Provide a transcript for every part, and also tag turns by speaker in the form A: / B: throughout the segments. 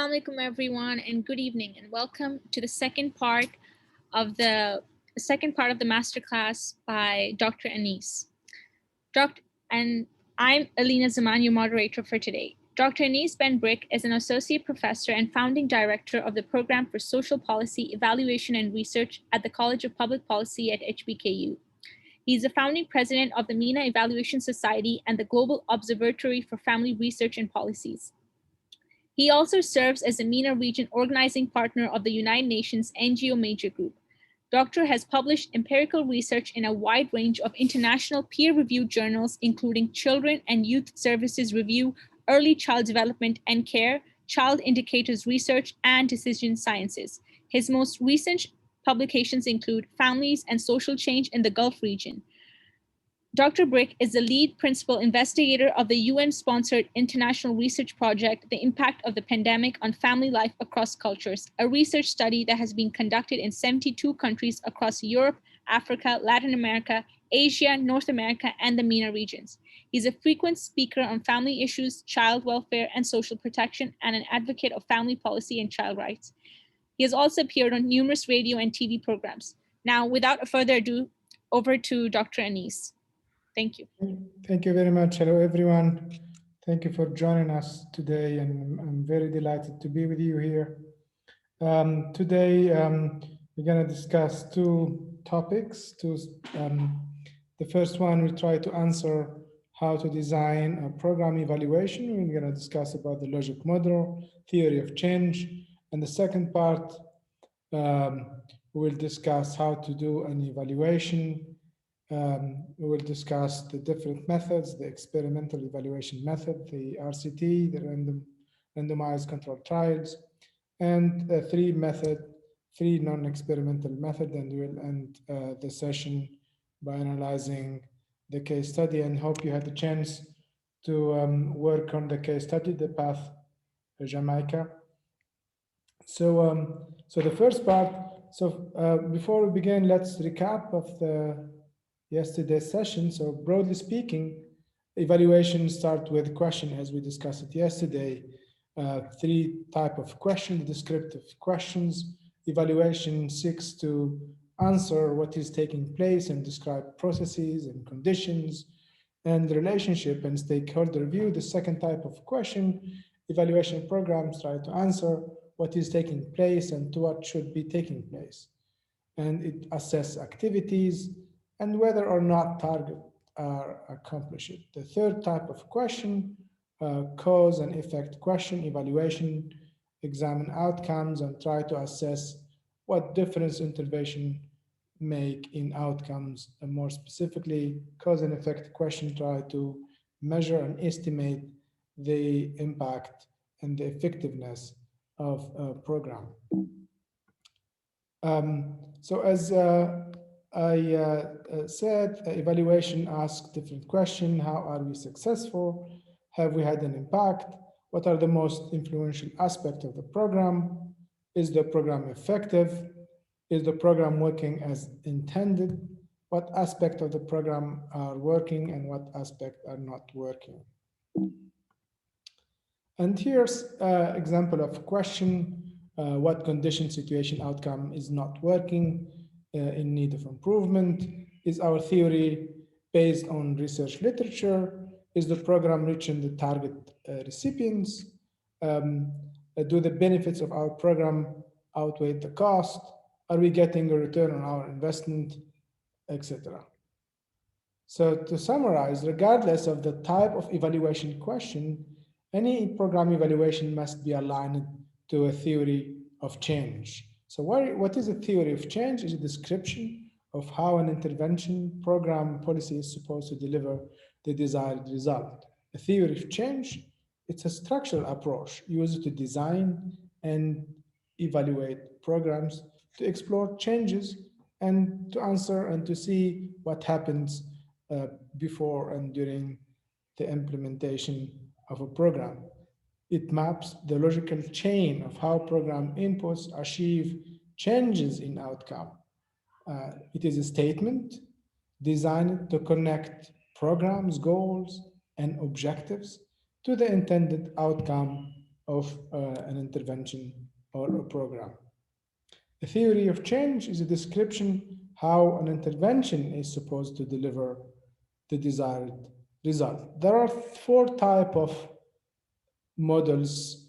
A: Assalamu alaikum everyone and good evening and welcome to the second part of the masterclass by Dr. Anis. Dr. and I'm Alina Zaman, your moderator for today. Dr. Anis Ben Brik is an associate professor and founding director of the Program for Social Policy Evaluation and Research at the College of Public Policy at HBKU. He is the founding president of the MENA Evaluation Society and the Global Observatory for Family Research and Policies. He also serves as the MENA region organizing partner of the United Nations NGO Major Group. Doctor has published empirical research in a wide range of international peer-reviewed journals, including Children and Youth Services Review, Early Child Development and Care, Child Indicators Research, and Decision Sciences. His most recent publications include Families and Social Change in the Gulf Region. Dr. Brik is the lead principal investigator of the UN-sponsored international research project, The Impact of the Pandemic on Family Life Across Cultures, a research study that has been conducted in 72 countries across Europe, Africa, Latin America, Asia, North America, and the MENA regions. He's a frequent speaker on family issues, child welfare, and social protection, and an advocate of family policy and child rights. He has also appeared on numerous radio and TV programs. Now, without further ado, over to Dr. Anis. Thank you.
B: Thank you very much. Hello, everyone. Thank you for joining us today, and I'm very delighted to be with you here. Today, we're going to discuss two topics. The first one, we try to answer how to design a program evaluation. We're going to discuss about the logic model, theory of change, and the second part, we'll discuss how to do an evaluation. We will discuss the different methods, the experimental evaluation method, the RCT, the randomized controlled trials, and three non-experimental method, and we'll end the session by analyzing the case study, and hope you had the chance to work on the case study, the path to Jamaica. So the first part, before we begin, let's recap of yesterday's session. So broadly speaking, evaluation start with question, as we discussed it yesterday. Three type of questions: descriptive questions. Evaluation seeks to answer what is taking place and describe processes and conditions and relationship and stakeholder view. The second type of question, evaluation programs try to answer what is taking place and to what should be taking place. And it assess activities and whether or not targets are accomplished. The third type of question, cause and effect question, evaluation, examine outcomes and try to assess what difference intervention make in outcomes, and more specifically, cause and effect question try to measure and estimate the impact and the effectiveness of a program. So as I said, evaluation asks different questions. How are we successful? Have we had an impact? What are the most influential aspects of the program? Is the program effective? Is the program working as intended? What aspect of the program are working and what aspect are not working? And here's an example of a question. What condition, situation, outcome is not working, in need of improvement? Is our theory based on research literature? Is the program reaching the target recipients? Do the benefits of our program outweigh the cost? Are we getting a return on our investment, etc.? So to summarize, regardless of the type of evaluation question, any program evaluation must be aligned to a theory of change. So what is a theory of change? Is a description of how an intervention program policy is supposed to deliver the desired result. A theory of change, it's a structural approach used to design and evaluate programs, to explore changes and to answer and to see what happens before and during the implementation of a program. It maps the logical chain of how program inputs achieve changes in outcome. It is a statement designed to connect programs, goals, and objectives to the intended outcome of an intervention or a program. The theory of change is a description how an intervention is supposed to deliver the desired result. There are four types of models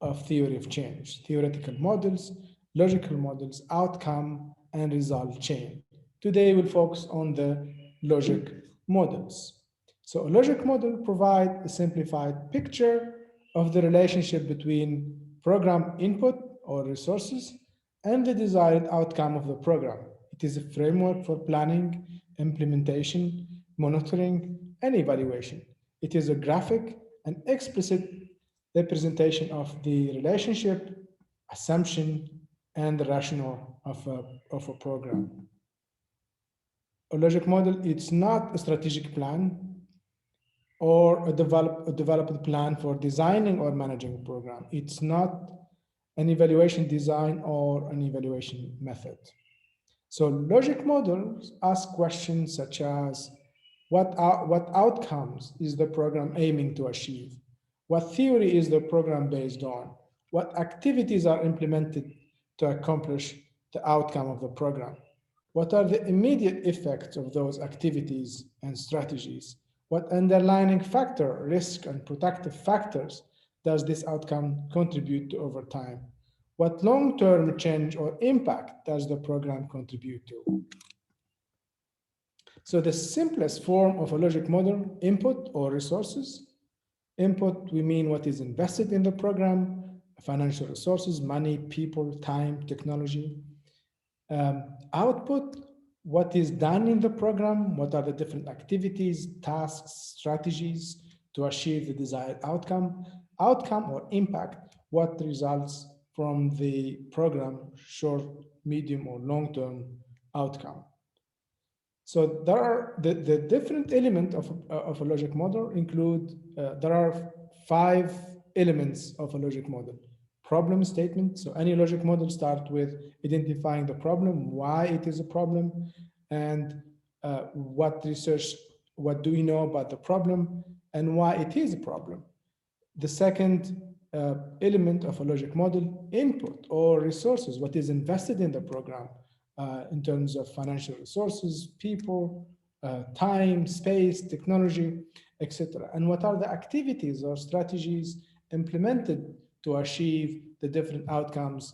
B: of theory of change: theoretical models, logical models, outcome, and result chain. Today we'll focus on the logic models. So a logic model provides a simplified picture of the relationship between program input or resources and the desired outcome of the program. It is a framework for planning, implementation, monitoring, and evaluation. It is a graphic and explicit representation of the relationship, assumption, and the rationale of a program. A logic model, it's not a strategic plan or a developed plan for designing or managing a program. It's not an evaluation design or an evaluation method. So logic models ask questions such as what outcomes is the program aiming to achieve? What theory is the program based on? What activities are implemented to accomplish the outcome of the program? What are the immediate effects of those activities and strategies? What underlying factor, risk, and protective factors does this outcome contribute to over time? What long-term change or impact does the program contribute to? So the simplest form of a logic model: input or resources. Input, we mean what is invested in the program: financial resources, money, people, time, technology. Output, what is done in the program, what are the different activities, tasks, strategies to achieve the desired outcome. Outcome or impact, what results from the program, short, medium, or long-term outcome. So there are the different elements of a logic model include, there are 5 elements of a logic model. Problem statement. So any logic model starts with identifying the problem, why it is a problem, and what do we know about the problem, and why it is a problem. The second element of a logic model: input or resources, what is invested in the program in terms of financial resources, people, time, space, technology, etc. And what are the activities or strategies implemented to achieve the different outcomes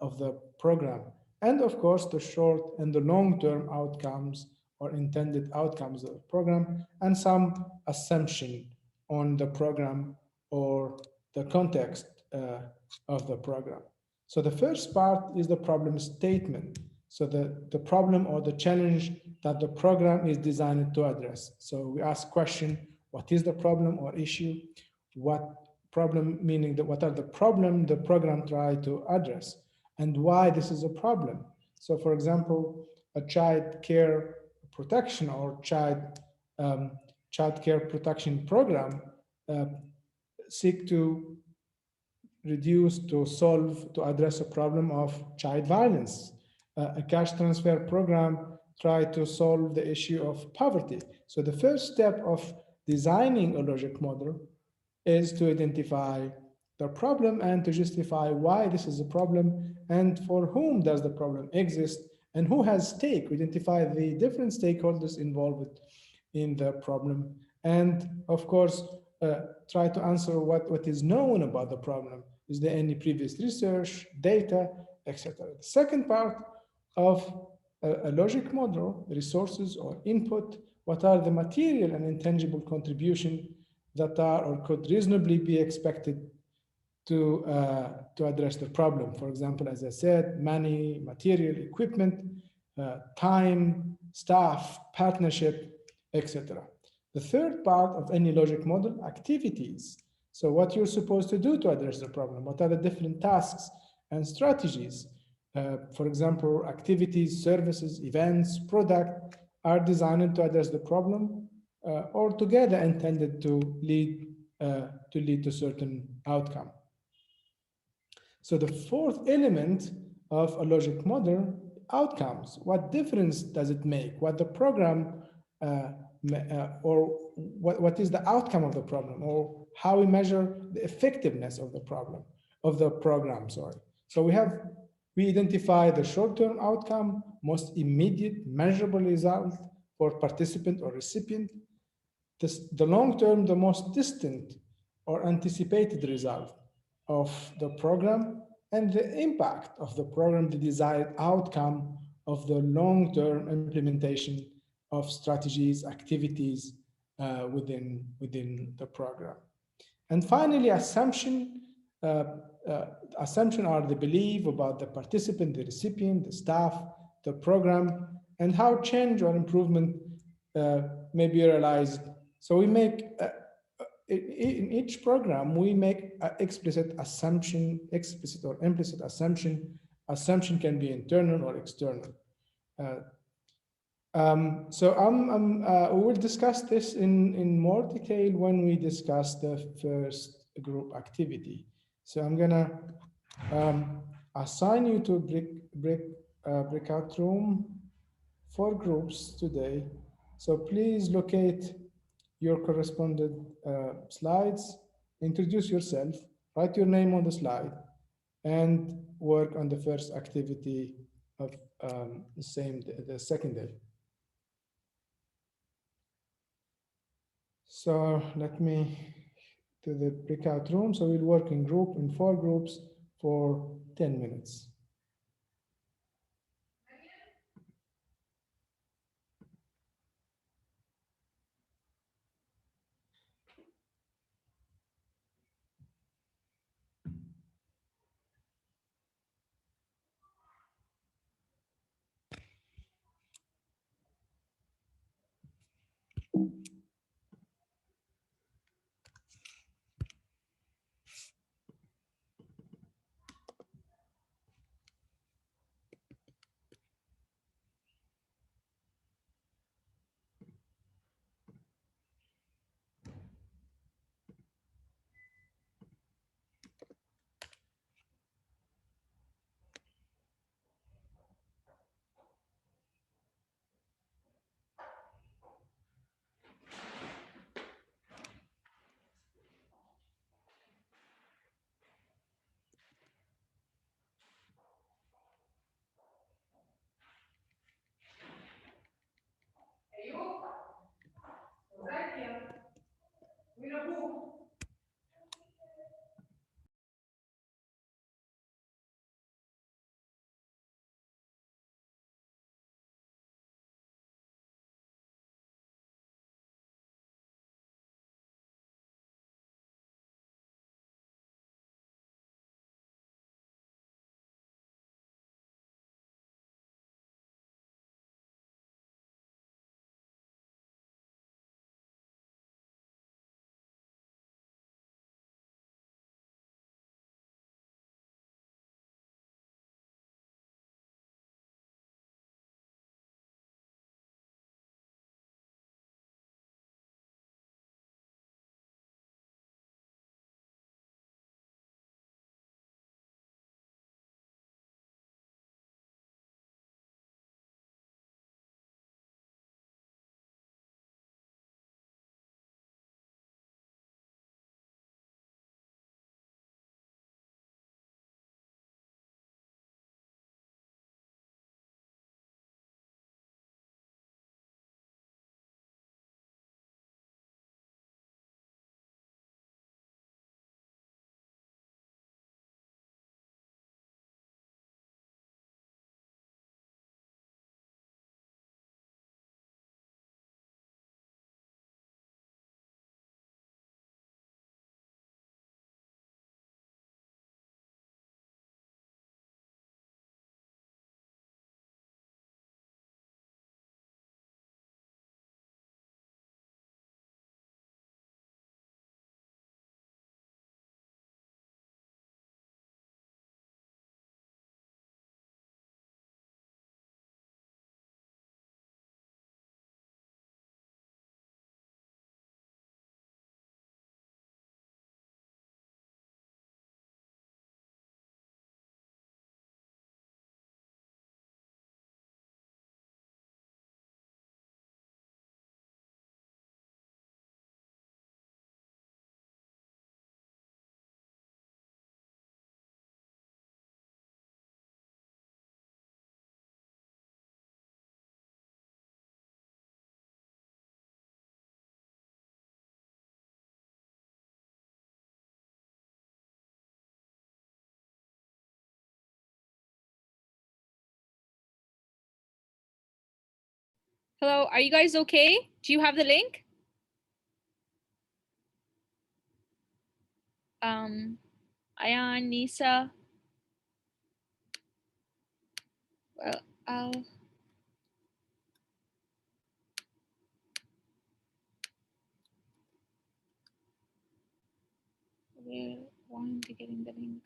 B: of the program. And of course, the short and the long-term outcomes or intended outcomes of the program, and some assumption on the program or the context of the program. So the first part is the problem statement. So the problem or the challenge that the program is designed to address. So we ask question: what is the problem or issue? What problem, meaning that what are the problem the program try to address, and why this is a problem. So for example, a child care protection or child care protection program seek to reduce, to solve, to address a problem of child violence. A cash transfer program try to solve the issue of poverty. So the first step of designing a logic model is to identify the problem and to justify why this is a problem and for whom does the problem exist and who has stake. We identify the different stakeholders involved in the problem, and of course try to answer what is known about the problem. Is there any previous research, data, etc. The second part of a logic model: resources or input. What are the material and intangible contribution that are or could reasonably be expected to address the problem? For example, as I said, money, material, equipment, time, staff, partnership, etc. The third part of any logic model: activities. So what you're supposed to do to address the problem, what are the different tasks and strategies? For example, activities, services, events, product are designed to address the problem or together intended to lead to certain outcome. So the fourth element of a logic model: outcomes. What difference does it make? What the program or what is the outcome of the problem, or how we measure the effectiveness of the problem of the program. Sorry. So we identify the short-term outcome, most immediate measurable result for participant or recipient, the long term, the most distant or anticipated result of the program, and the impact of the program, the desired outcome of the long term implementation of strategies, activities within the program. And finally, uh, assumption are the belief about the participant, the recipient, the staff, the program, and how change or improvement may be realized. So we make in each program we make an explicit assumption, explicit or implicit assumption. Assumption can be internal or external. Uh, we will discuss this in more detail when we discuss the first group activity. So I'm gonna assign you to breakout room 4 groups today. So please locate your correspondent slides, introduce yourself, write your name on the slide, and work on the first activity of the second day. So let me to the breakout room. So we'll work in 4 groups for 10 minutes.
A: Hello, are you guys okay? Do you have the link? Ayan, Nisa. Well, why aren't you getting the link?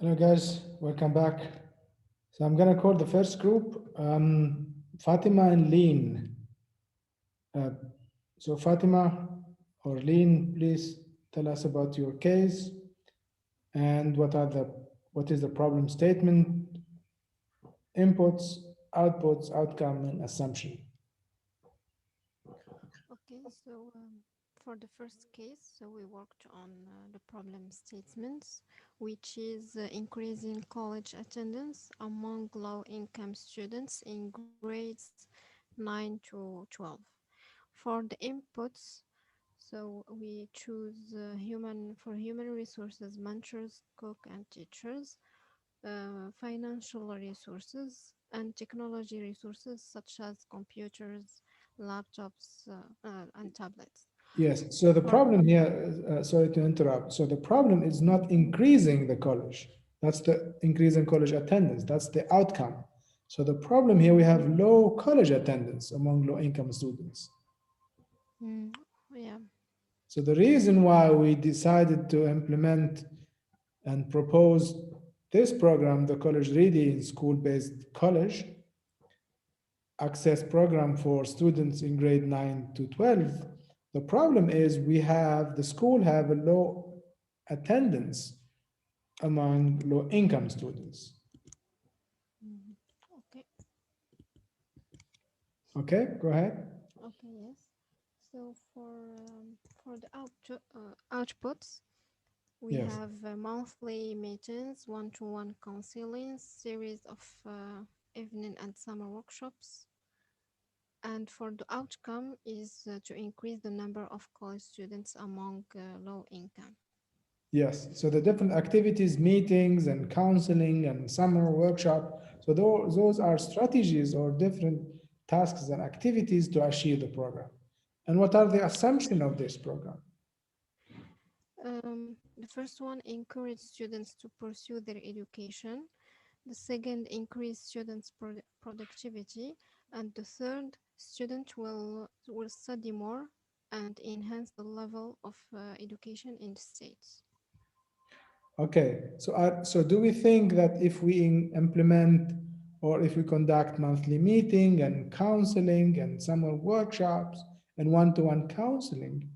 B: Hello, guys. Welcome back. So I'm gonna call the first group, Fatima and Lean. Uh, so Fatima or Lean, please tell us about your case and what is the problem statement, inputs, outputs, outcome, and assumption.
C: Okay, so for the first case, so we worked on the problem statements, which is increasing college attendance among low-income students in grades 9 to 12. For the inputs, so we choose human resources, mentors, cook, and teachers, financial resources, and technology resources such as computers, laptops, and tablets.
B: Yes. So the
C: For
B: problem here, sorry to interrupt. So the problem is not increasing the college. That's the increase in college attendance. That's the outcome. So the problem here, we have low college attendance among low income students.
C: mm, yeah,
B: So the reason why we decided to implement and propose this program, the College Ready in School-Based College Access Program for students in grade 9 to 12, the problem is the school have a low attendance among low income students.
C: mhm. Okay,
B: Okay, go ahead.
C: okay, yes. So for the outputs, we
B: Yes.
C: have monthly meetings, one-to-one counseling, series of evening and summer workshops. And for the outcome is to increase the number of college students among low income.
B: Yes, so the different activities, meetings and counseling and summer workshop. So those are strategies or different tasks and activities to achieve the program. And what are the assumption of this program?
C: The first one, encourage students to pursue their education. The second, increase students' productivity. And the third, students will study more and enhance the level of education in the states.
B: Okay, so do we think that if we implement or if we conduct monthly meeting and counseling and summer workshops and one-to-one counseling,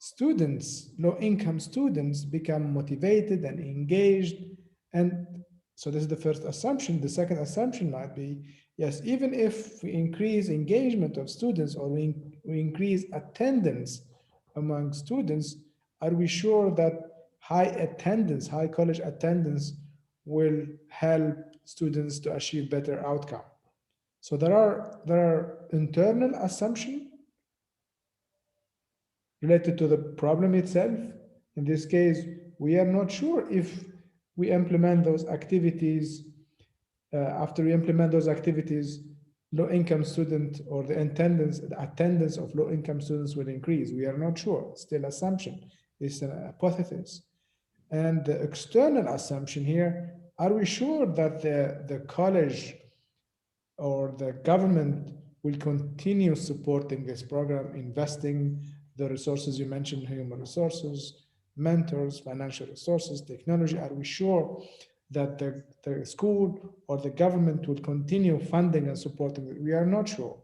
B: students, low-income students, become motivated and engaged. And so this is the first assumption. The second assumption might be, yes, even if we increase engagement of students or we increase attendance among students, are we sure that high college attendance will help students to achieve better outcome? So there are internal assumptions related to the problem itself. In this case, we are not sure if we implement those activities. After we implement those activities, low income student or the attendance of low income students will increase. We are not sure. Still assumption. It's an hypothesis. And the external assumption here, are we sure that the college or the government will continue supporting this program, investing the resources you mentioned, human resources, mentors, financial resources, technology? Are we sure that the school or the government will continue funding and supporting it? We are not sure.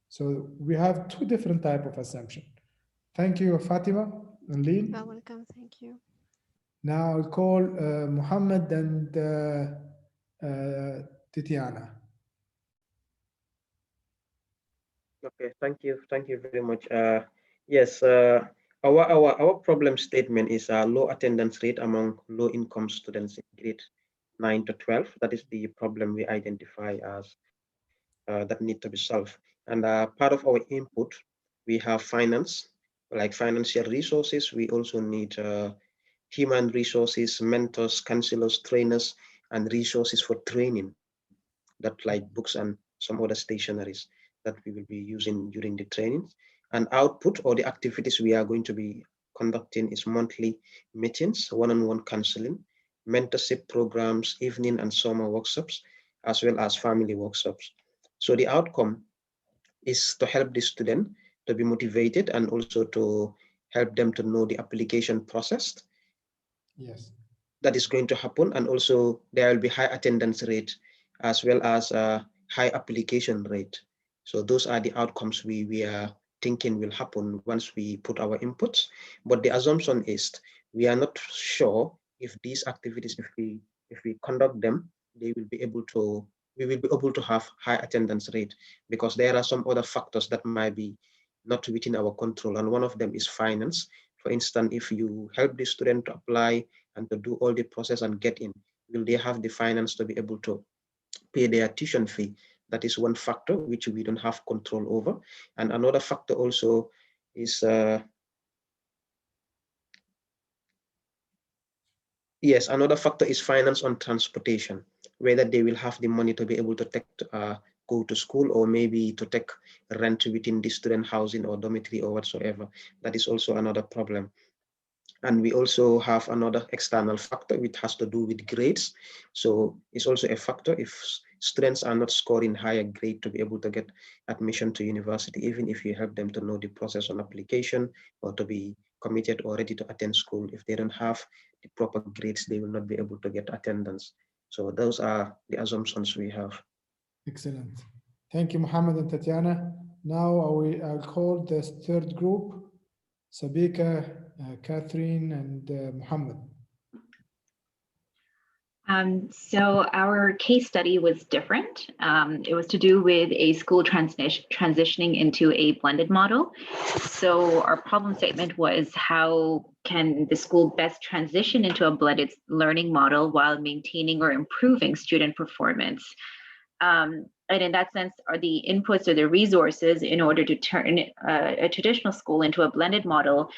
B: So we have two different type of assumption. Thank you, Fatima and
C: You're
B: Lean.
C: welcome. Thank you.
B: Now I'll call Muhammad and Titiana.
D: Okay, thank you very much. Yes, our problem statement is a low attendance rate among low-income students in grade 9 to 12. That is the problem we identify as that need to be solved. And part of our input, we have finance, like financial resources. We also need human resources, mentors, counselors, trainers, and resources for training, that like books and some other stationaries that we will be using during the trainings. And output or the activities we are going to be conducting is monthly meetings, one-on-one counseling, mentorship programs, evening and summer workshops, as well as family workshops. So the outcome is to help the student to be motivated and also to help them to know the application process.
B: Yes.
D: that is going to happen, and also there will be high attendance rate as well as high application rate. So those are the outcomes we are thinking will happen once we put our inputs. But the assumption is we are not sure if these activities, if we conduct them, they will be able to we will be able to have high attendance rate, because there are some other factors that might be not within our control, and one of them is finance. For instance, if you help the student to apply and to do all the process and get in, will they have the finance to be able to pay their tuition fee? That is one factor which we don't have control over. And another factor also is yes, another factor is finance on transportation, whether they will have the money to be able to take go to school, or maybe to take rent within the student housing or dormitory or whatsoever. That is also another problem. And we also have another external factor which has to do with grades. So it's also a factor if students are not scoring higher grade to be able to get admission to university, even if you help them to know the process on application or to be committed or ready to attend school. If they don't have the proper grades, they will not be able to get attendance. So those are the assumptions we have.
B: Excellent. Thank you, Mohammed and Tatiana. Now I'll call the third group, Sabika, Catherine, and Mohammed.
E: So our case study was different. It was to do with a school transitioning into a blended model. So our problem statement was, how can the school best transition into a blended learning model while maintaining or improving student performance? And in that sense, are the inputs or the resources in order to turn a traditional school into a blended model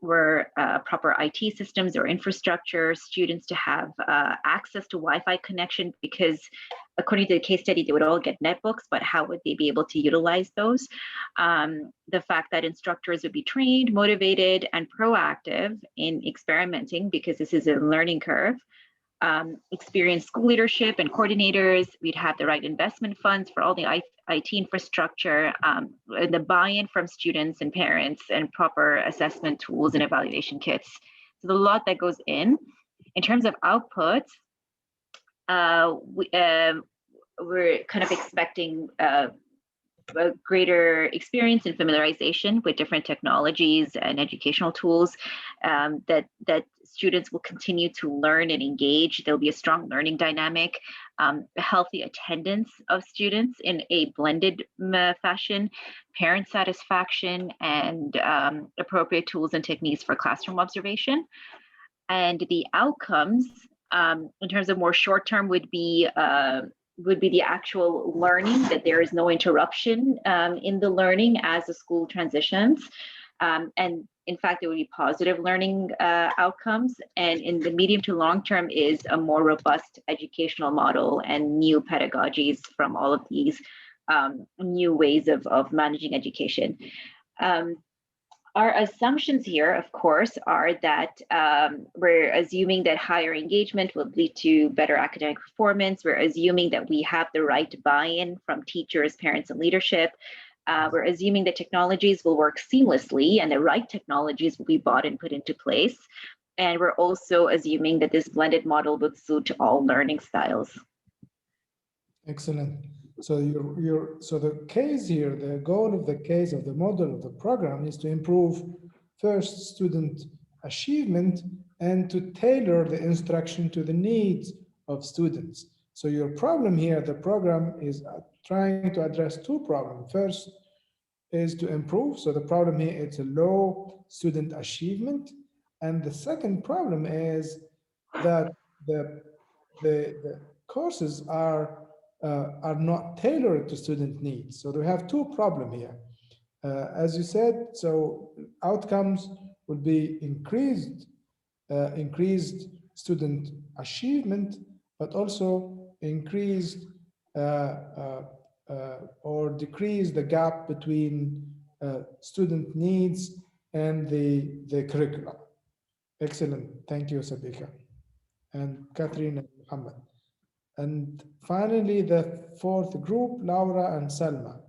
E: were proper IT systems or infrastructure, students to have access to Wi-Fi connection, because according to the case study, they would all get netbooks, but how would they be able to utilize those? The fact that instructors would be trained, motivated, and proactive in experimenting, because this is a learning curve. Experienced school leadership and coordinators. We'd have the right investment funds for all the IT infrastructure, the buy-in from students and parents, and proper assessment tools and evaluation kits. So there's a lot that goes in. In terms of outputs, we're kind of expecting a greater experience and familiarization with different technologies and educational tools, that students will continue to learn and engage. There'll be a strong learning dynamic, a healthy attendance of students in a blended fashion, parent satisfaction, and appropriate tools and techniques for classroom observation. And the outcomes, in terms of more short-term, would be the actual learning, that there is no interruption in the learning as the school transitions. And in fact, there would be positive learning outcomes. And in the medium to long term is a more robust educational model and new pedagogies from all of these new ways of managing education. Our assumptions here, of course, are that we're assuming that higher engagement will lead to better academic performance. We're assuming that we have the right buy-in from teachers, parents, and leadership. We're assuming that technologies will work seamlessly and the right technologies will be bought and put into place. And we're also assuming that this blended model would suit all learning styles.
B: Excellent. So so the case here, the goal of the case of the model of the program is to improve first student achievement and to tailor the instruction to the needs of students. So your problem here, the program is trying to address two problems. First is to improve. So the problem here, it's a low student achievement. And the second problem is that the courses are not tailored to student needs. So we have two problems here. As you said, so outcomes would be increased student achievement, but also increased or decrease the gap between student needs and the curriculum. Excellent. Thank you, Sabika. And Catherine and Muhammad. And finally, the fourth group, Laura and Salma.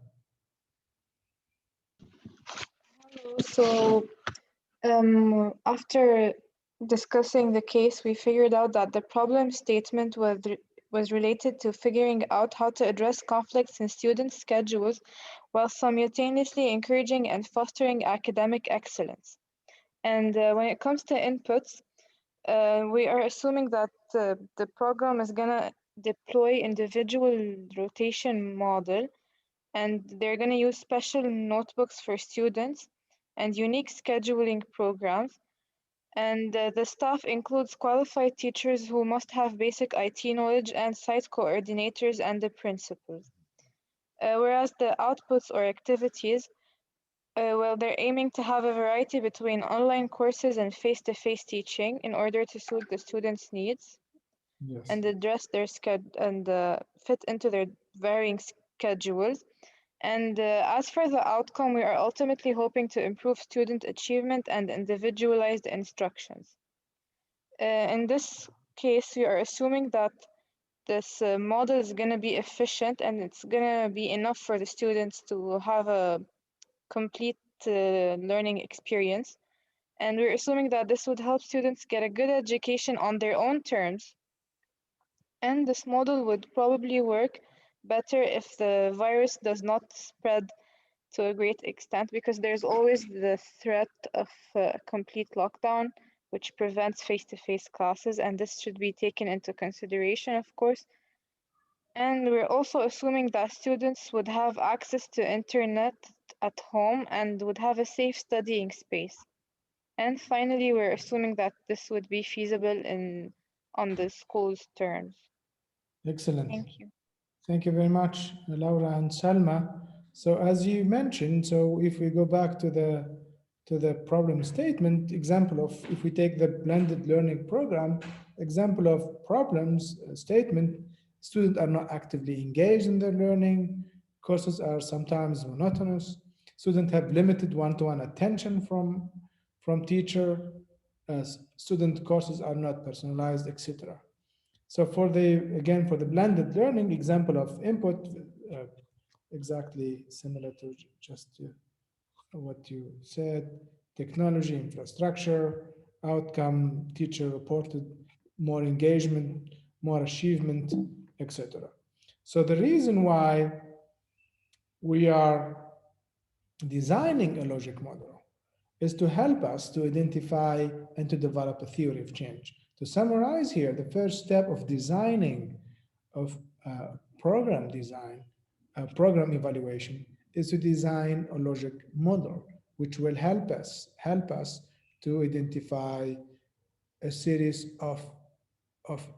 F: So after discussing the case, we figured out that the problem statement was related to figuring out how to address conflicts in student schedules while simultaneously encouraging and fostering academic excellence. And when it comes to inputs, we are assuming that the program is gonna deploy individual rotation model, and they're gonna use special notebooks for students and unique scheduling programs. And the staff includes qualified teachers who must have basic IT knowledge and site coordinators and the principals. Whereas the outputs or activities, well, they're aiming to have a variety between online courses and face-to-face teaching in order to suit the students' needs
B: Yes.
F: and address their schedule and fit into their varying schedules. And as for the outcome, we are ultimately hoping to improve student achievement and individualized instructions. In this case, we are assuming that this model is going to be efficient and it's going to be enough for the students to have a complete learning experience. And we're assuming that this would help students get a good education on their own terms. And this model would probably work better if the virus does not spread to a great extent, because there's always the threat of complete lockdown, which prevents face-to-face classes, and this should be taken into consideration, of course. And we're also assuming that students would have access to internet at home and would have a safe studying space. And finally, we're assuming that this would be feasible on the school's terms.
B: Excellent.
F: Thank you.
B: Thank you very much, Laura and Salma. So as you mentioned, so if we go back to the problem statement example of, if we take the blended learning program, example of problems statement, students are not actively engaged in their learning, courses are sometimes monotonous, students have limited one-to-one attention from teacher, student courses are not personalized, etc. So for for the blended learning example of input, uh, exactly similar to just what you said, technology, infrastructure, outcome, teacher reported, more engagement, more achievement, etc. So the reason why we are designing a logic model is to help us to identify and to develop a theory of change. To summarize here, the first step of designing of program design, program evaluation, is to design a logic model, which will help us to identify a series of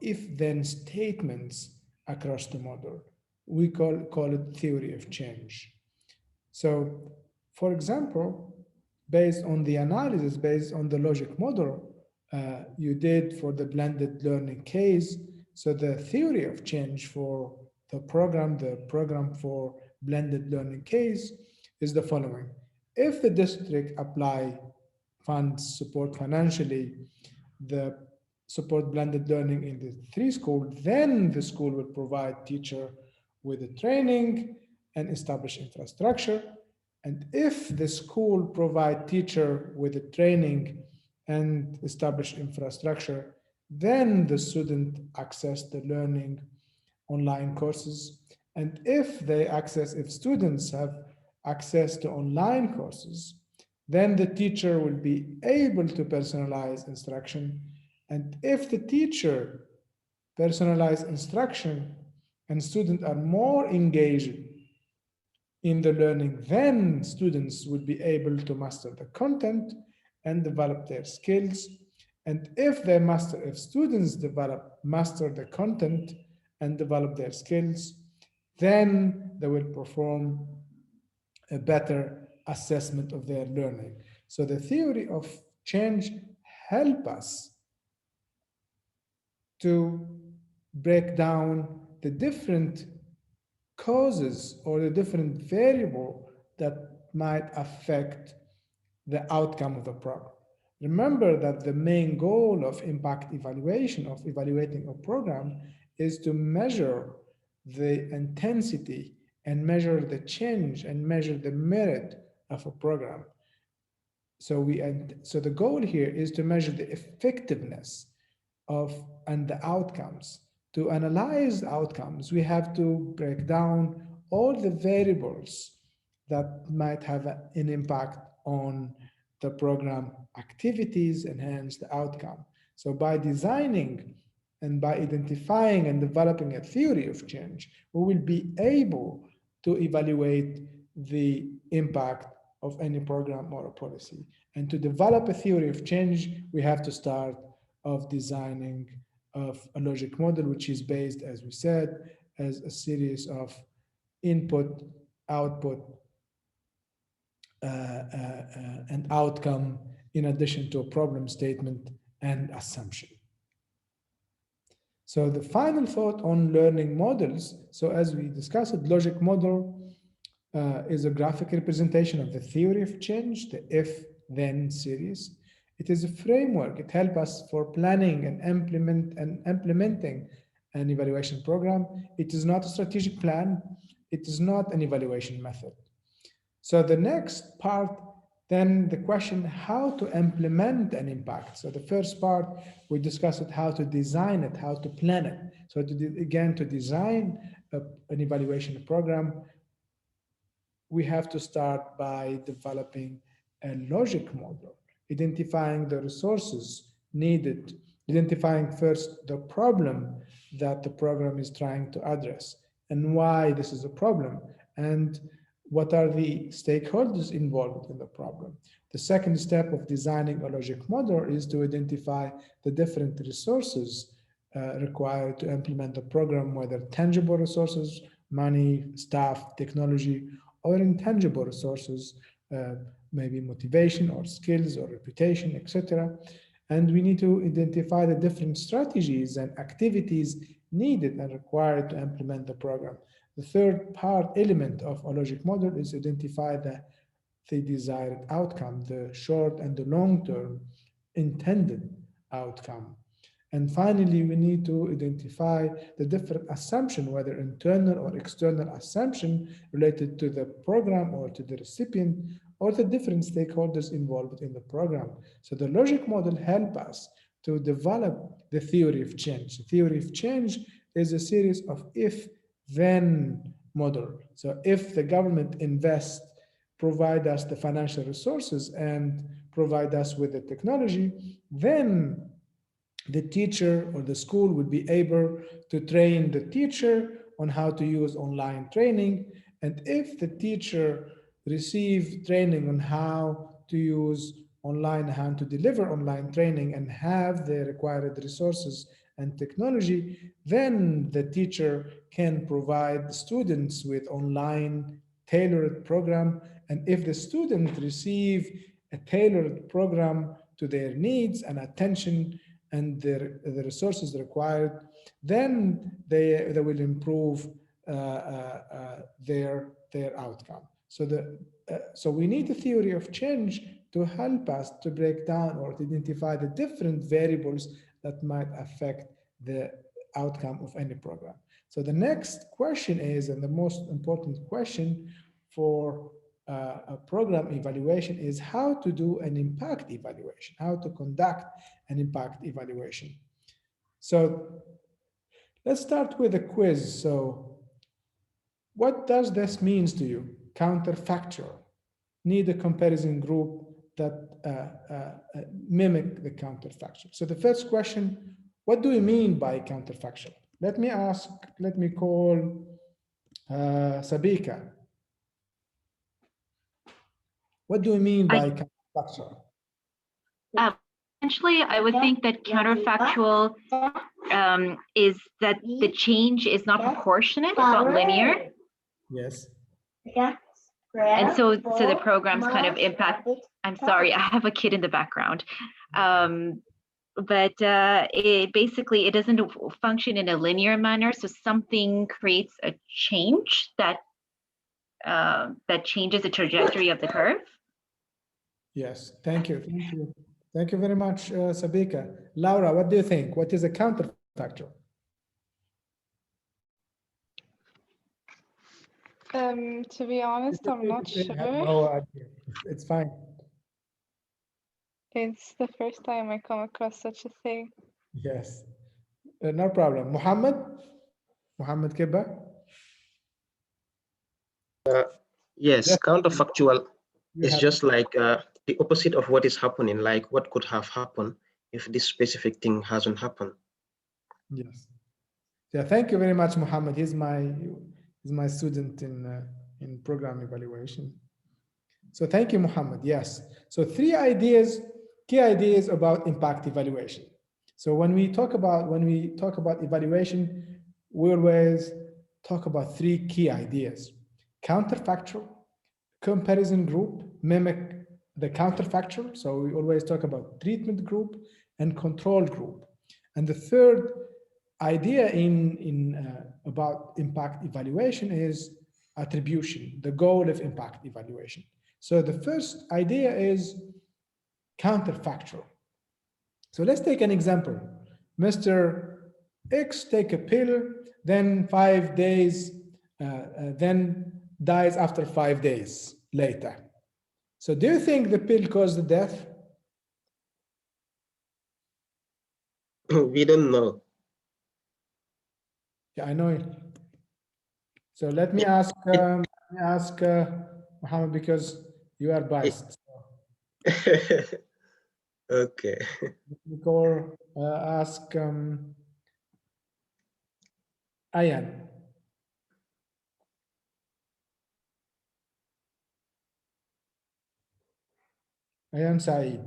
B: if-then statements across the model. We call it theory of change. So, for example, based on the analysis, based on the logic model you did for the blended learning case, so the theory of change for the program for blended learning case is the following. If the district apply funds, support financially the support blended learning in the three school, then the school will provide teacher with the training and establish infrastructure. And if the school provide teacher with the training and establish infrastructure, then the student access the learning online courses. And if students have access to online courses, then the teacher will be able to personalize instruction. And if the teacher personalize instruction and students are more engaged in the learning, then students would be able to master the content and develop their skills. And if students master the content and develop their skills, then they will perform a better assessment of their learning. So the theory of change help us to break down the different causes or the different variable that might affect the outcome of the program. Remember that the main goal of impact evaluation, of evaluating a program, is to measure the intensity and measure the change and measure the merit of a program. So the goal here is to measure the effectiveness of and the outcomes. To analyze outcomes, we have to break down all the variables that might have an impact on the program activities and hence the outcome. So by designing and by identifying and developing a theory of change, we will be able to evaluate the impact of any program or a policy. And to develop a theory of change, we have to start of designing of a logic model, which is based, as we said, as a series of input, output, and outcome in addition to a problem statement and assumption. So the final thought on learning models. So as we discussed, logic model is a graphic representation of the theory of change, the if-then series. It is a framework. It helps us for planning and implementing an evaluation program. It is not a strategic plan. It is not an evaluation method. So the next part, then the question, how to implement an impact. So the first part, we discussed how to design it, how to plan it. So to design an evaluation program, we have to start by developing a logic model, identifying the resources needed, identifying first the problem that the program is trying to address and why this is a problem and what are the stakeholders involved in the problem. The second step of designing a logic model is to identify the different resources required to implement the program, whether tangible resources, money, staff, technology, or intangible resources, maybe motivation or skills or reputation, etc. And we need to identify the different strategies and activities needed and required to implement the program. The third element of a logic model is identify the desired outcome, the short and the long-term intended outcome. And finally, we need to identify the different assumption, whether internal or external assumption related to the program or to the recipient or the different stakeholders involved in the program. So the logic model helps us to develop the theory of change. The theory of change is a series of if-then model. So if the government invests, provide us the financial resources and provide us with the technology, then the teacher or the school would be able to train the teacher on how to use online training. And if the teacher receives training on how to use online, how to deliver online training and have the required resources and technology, then the teacher can provide students with online tailored program. And if the student receive a tailored program to their needs and attention and the resources required, then they will improve their outcome. So we need a theory of change to help us to break down or to identify the different variables that might affect the outcome of any program. So the next question is, and the most important question for a program evaluation is how to do an impact evaluation, how to conduct an impact evaluation. So let's start with a quiz. So what does this mean to you? Counterfactual. Need a comparison group that mimic the counterfactual. So the first question, what do we mean by counterfactual? Let me call Sabika. What do we mean by counterfactual?
E: Essentially, I would think that counterfactual is that the change is not proportionate, it's not linear.
B: Yes.
E: And so the programs kind of impact. I'm sorry, I have a kid in the background. But it doesn't function in a linear manner. So something creates a change that changes the trajectory of the curve.
B: Yes, thank you. Thank you very much, Sabika. Laura, what do you think? What is a counterfactual?
F: To be honest, I'm not sure.
B: No idea. It's fine.
F: It's the first time I come across such a thing.
B: Yes, no problem. Muhammad Kibba?
D: Yes,
B: Yes,
D: counterfactual
B: you
D: is
B: have.
D: just like the opposite of what is happening, like what could have happened if this specific thing hasn't happened.
B: Yes. Yeah, thank you very much, Muhammad. He's my student in program evaluation. So thank you, Muhammad. Yes. So three ideas, key ideas about impact evaluation. So when we talk about evaluation, we always talk about three key ideas: counterfactual, comparison group, mimic the counterfactual. So we always talk about treatment group and control group. And the third idea in about impact evaluation is attribution, the goal of impact evaluation. So the first idea is counterfactual. So let's take an example. Mr. X take a pill, then 5 days, then dies after 5 days later. So do you think the pill caused the death?
D: We don't know.
B: Yeah, I know it. So let me ask Muhammad, because you are biased.
D: Okay.
B: Let me go ask Ayan. Ayan Saeed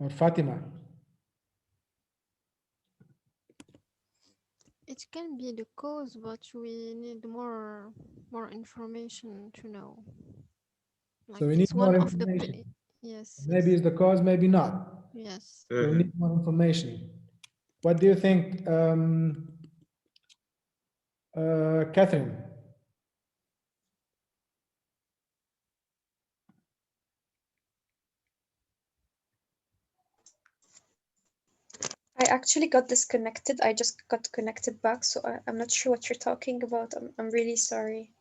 B: or Fatima.
C: It can be the cause, but we need more information to know.
B: So
C: Like
B: we need
C: it's
B: more
C: one of the
B: information.
C: yes,
B: Maybe it's the cause, maybe not.
C: yes.
B: So we need more information. What do you think, Catherine?
G: I actually got disconnected. I just got connected back, so I'm not sure what you're talking about. I'm really sorry.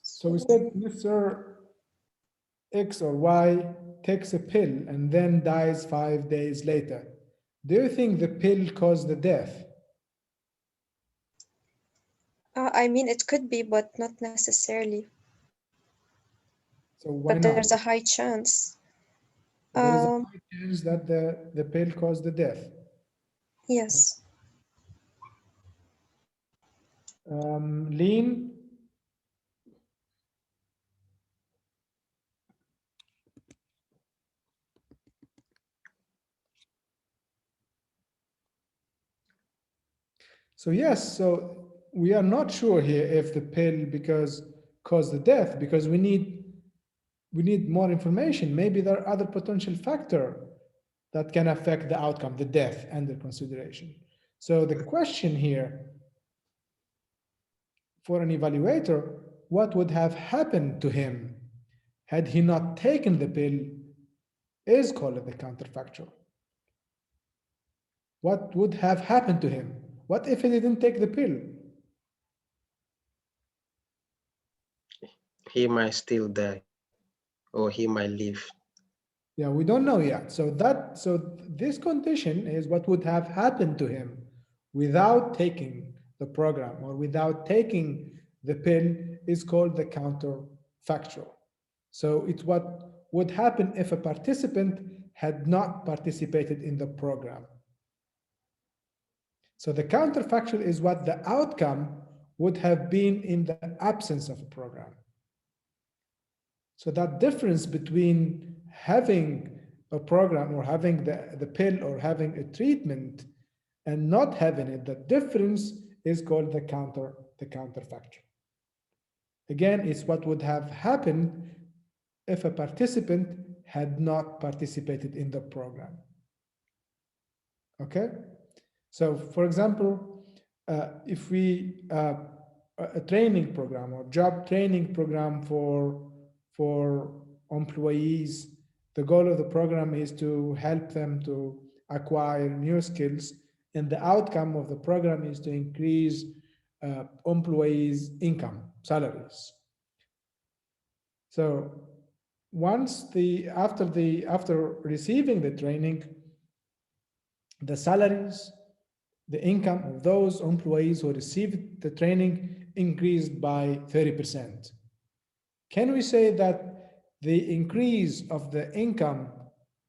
B: So we
G: So,
B: said Mr. X or Y takes a pill and then dies 5 days later. Do you think the pill caused the death?
G: I mean, it could be, but not necessarily.
B: So why
G: But there's
B: not?
G: a high chance.
B: There is a
G: Um,
B: high chance that the pill caused the death.
G: yes.
B: Lean, so yes, so we are not sure here if the pill because caused the death, because we need more information. Maybe there are other potential factor that can affect the outcome, the death under consideration. So the question here for an evaluator, what would have happened to him had he not taken the pill, is called the counterfactual. What would have happened to him? What if he didn't take the pill?
D: He might still die, or he might live.
B: Yeah, we don't know yet. So this condition is what would have happened to him without taking the program or without taking the pill is called the counterfactual. So it's what would happen if a participant had not participated in the program. So the counterfactual is what the outcome would have been in the absence of a program. So that difference between having a program or having the pill or having a treatment and not having it, the difference is called the counterfactual. Again, it's what would have happened if a participant had not participated in the program. Okay? So for example, if we a training program or job training program for employees, the goal of the program is to help them to acquire new skills, and the outcome of the program is to increase employees' income, salaries. So after receiving the training, the salaries, the income of those employees who received the training increased by 30%. Can we say that the increase of the income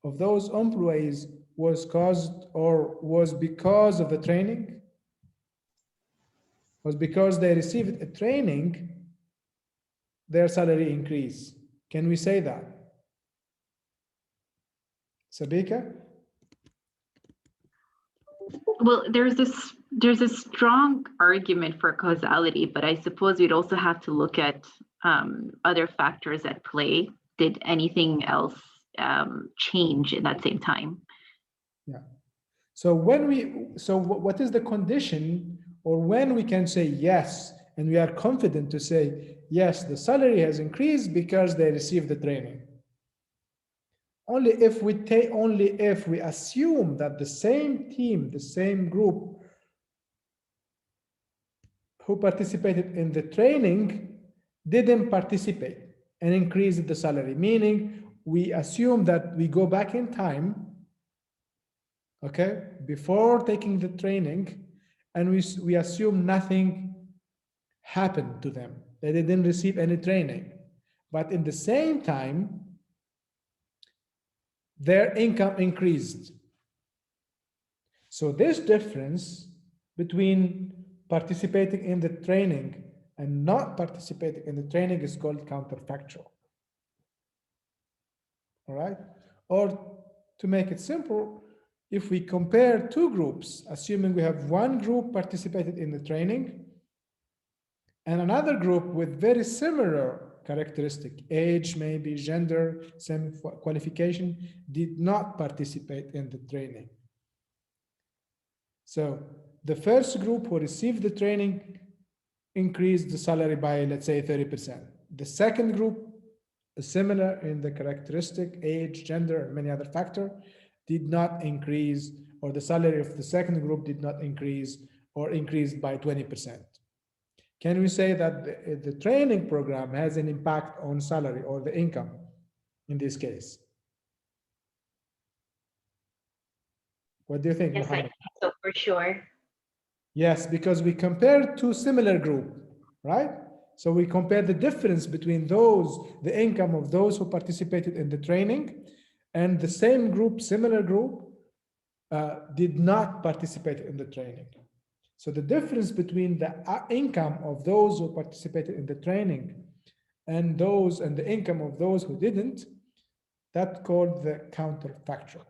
B: of those employees was caused or was because of the training? Was because they received a training, their salary increase? Can we say that? Sabika?
E: Well, there's a strong argument for causality, but I suppose we'd also have to look at other factors at play. Did anything else change in that same time?
B: Yeah. So what is the condition, or when we can say yes, and we are confident to say yes, the salary has increased because they received the training? Only if we assume that the same team, the same group who participated in the training didn't participate and increased the salary, meaning we assume that we go back in time, okay, before taking the training, and we assume nothing happened to them. They didn't receive any training. But in the same time, their income increased. So this difference between participating in the training and not participating in the training is called counterfactual. All right? Or to make it simple, if we compare two groups, assuming we have one group participated in the training and another group with very similar characteristic, age, maybe gender, same qualification, did not participate in the training. So the first group who received the training increased the salary by, let's say, 30%. The second group, similar in the characteristic, age, gender, and many other factors, did not increase, or the salary of the second group did not increase or increased by 20%. Can we say that the training program has an impact on salary or the income in this case? What do you think,
E: Yes, I
B: Mohammed?
E: think so, for sure.
B: Yes, because we compare two similar groups, right? So we compare the difference between the income of those who participated in the training, and the same group, similar group, did not participate in the training. So the difference between the income of those who participated in the training and the income of those who didn't, that's called the counterfactual.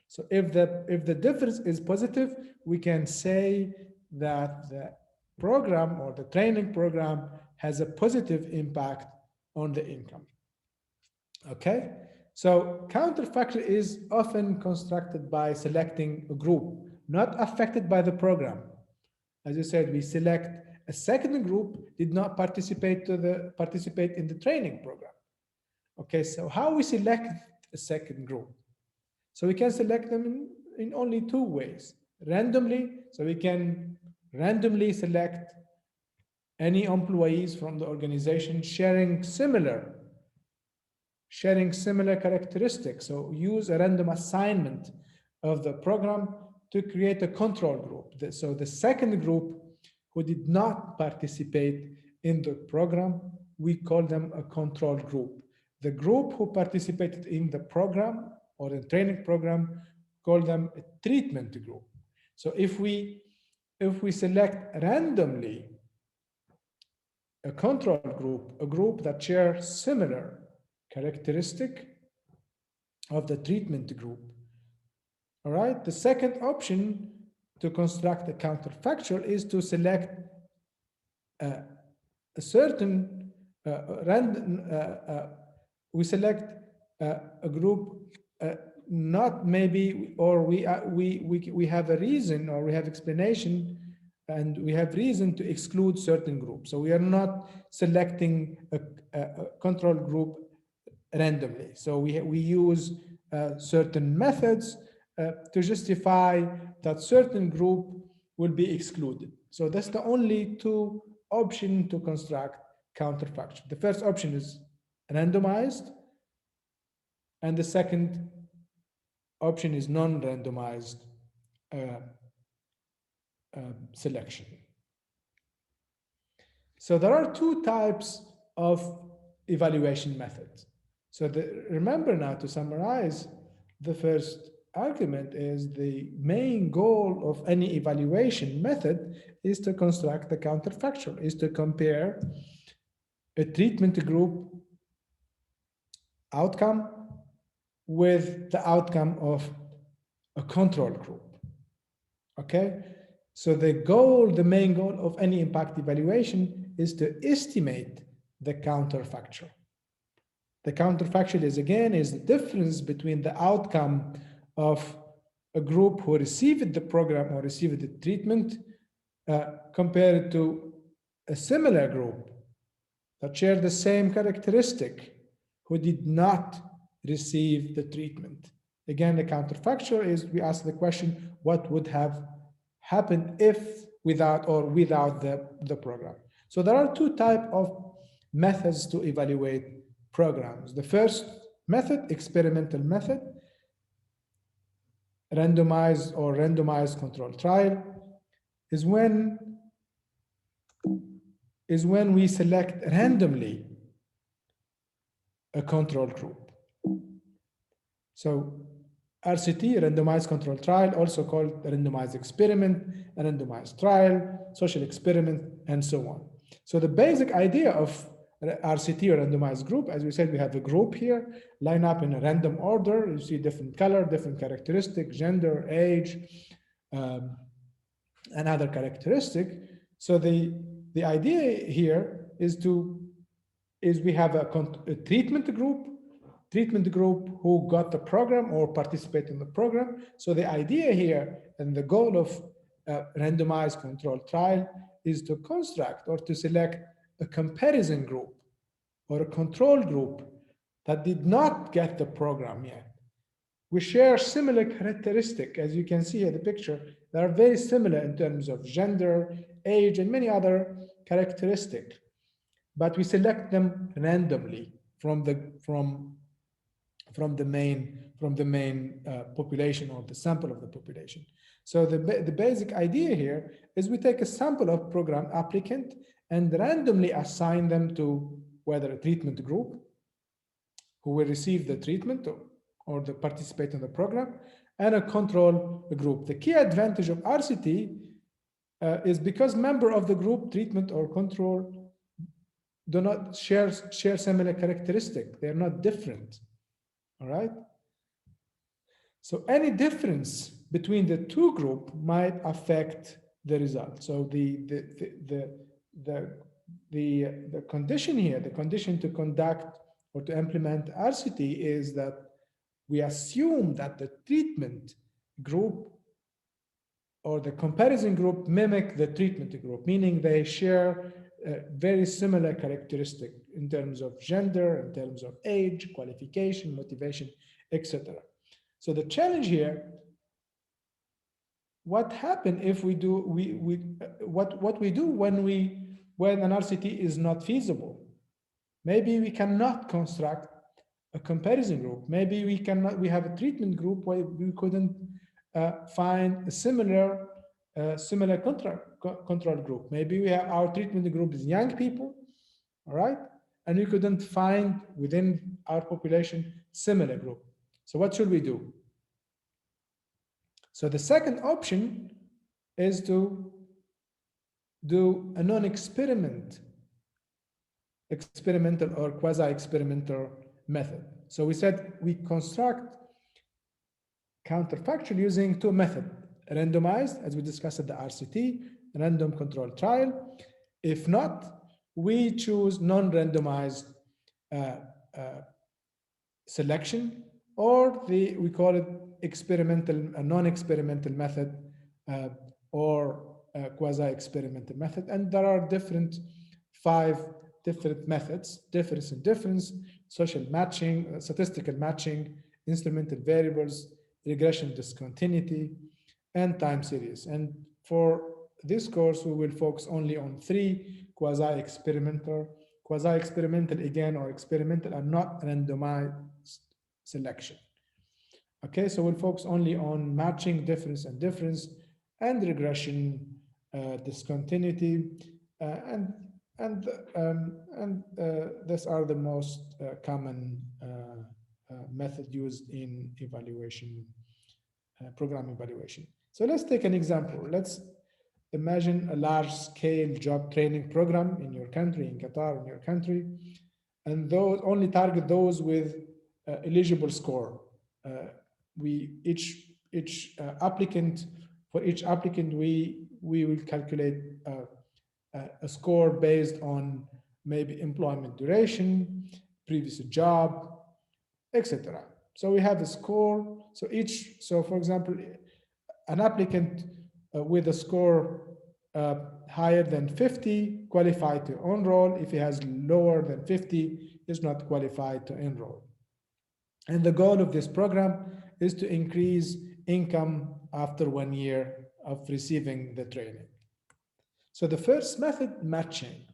B: So if the difference is positive, we can say that the program or the training program has a positive impact on the income. Okay, so counterfactual is often constructed by selecting a group not affected by the program. As I said, we select a second group did not participate in the training program. Okay, so how we select a second group? So we can select them in only two ways. Randomly, so we can randomly select any employees from the organization sharing similar characteristics. So use a random assignment of the program to create a control group. So the second group who did not participate in the program, we call them a control group. The group who participated in the program or the training program, call them a treatment group. So if we select randomly a control group, a group that shares similar characteristic of the treatment group, all right, the second option to construct a counterfactual is to select a certain random, we select a group not maybe, or we have a reason, or we have explanation, and we have reason to exclude certain groups. So we are not selecting a control group randomly. So we use certain methods to justify that certain group will be excluded. So that's the only two options to construct counterfactual. The first option is randomized, And the second option is non-randomized selection. So there are two types of evaluation methods. So remember now, to summarize, the first argument is the main goal of any evaluation method is to construct the counterfactual, is to compare a treatment group outcome with the outcome of a control group. Okay? So the goal, the main goal of any impact evaluation is to estimate the counterfactual. The counterfactual is, again, is the difference between the outcome of a group who received the program or received the treatment compared to a similar group that shared the same characteristic who did not receive the treatment. Again, the counterfactual is, we ask the question, what would have happened if without the program? So there are two types of methods to evaluate programs. The first method, experimental method, randomized or randomized control trial, is when we select randomly a control group. So RCT, randomized control trial, also called a randomized experiment, a randomized trial, social experiment, and so on. So the basic idea of RCT, or randomized group, as we said, we have a group here, line up in a random order. You see different color, different characteristic, gender, age, and other characteristic. So the idea here is we have a treatment group who got the program or participate in the program. So the idea here and the goal of a randomized control trial is to construct or to select a comparison group or a control group that did not get the program yet. We share similar characteristics, as you can see in the picture. They are very similar in terms of gender, age, and many other characteristics, but we select them randomly from the main population, or the sample of the population. So the basic idea here is we take a sample of program applicant and randomly assign them to whether a treatment group who will receive the treatment or the participate in the program, and a control group. The key advantage of RCT is because member of the group, treatment or control, do not share similar characteristics. They're not different. All right. So any difference between the two groups might affect the result. So the condition here, the condition to conduct or to implement RCT is that we assume that the treatment group or the comparison group mimic the treatment group, meaning they share very similar characteristics in terms of gender, in terms of age, qualification, motivation, etc. So the challenge here, what happens if we do what we do when an RCT is not feasible? Maybe we cannot construct a comparison group. Maybe we have a treatment group where we couldn't find a similar control group. Maybe we have our treatment group is young people, all right, and we couldn't find within our population similar group. So what should we do? So the second option is to do a non-experimental or quasi-experimental method. So we said we construct counterfactual using two methods: randomized, as we discussed at the RCT, random control trial. If not, we choose non-randomized selection, or we call it experimental, a non-experimental method, or quasi-experimental method. And there are 5 different methods: difference, social matching, statistical matching, instrumental variables, regression discontinuity, and time series. And for this course, we will focus only on 3: quasi-experimental, again, or experimental and not randomized selection. Okay, so we'll focus only on matching, difference, and regression, discontinuity, and these are the most common method used in evaluation, program evaluation. So let's take an example. Let's imagine a large-scale job training program in your country, in Qatar, in your country, and those only target those with eligible score. We each applicant, for each applicant we will calculate a score based on maybe employment duration, previous job, etc. So we have a score. So for example, an applicant with a score higher than 50 qualified to enroll. If he has lower than 50, is not qualified to enroll. And the goal of this program is to increase income after 1 year of receiving the training. So the first method, matching.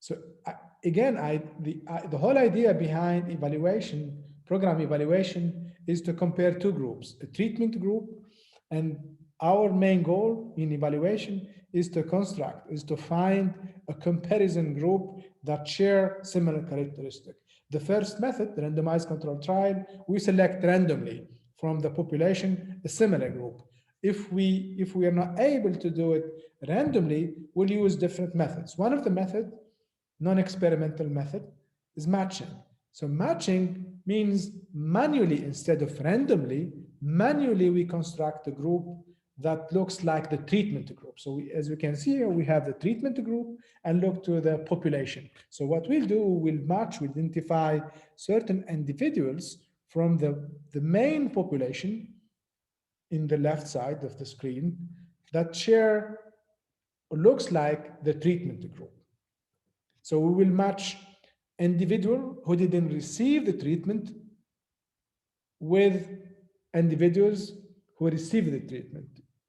B: So again, the whole idea behind evaluation, program evaluation, is to compare two groups, a treatment group, and our main goal in evaluation is to find a comparison group that share similar characteristics. The first method, the randomized controlled trial, we select randomly from the population a similar group. If we are not able to do it randomly, we'll use different methods. One of the methods, non-experimental method, is matching. So matching means manually, instead of randomly, manually we construct a group that looks like the treatment group. So as we can see here, we have the treatment group and look to the population. So what we'll do, we'll match, we'll identify certain individuals from the main population in the left side of the screen that share or looks like the treatment group. So we will match individual who didn't receive the treatment with individuals who received the treatment.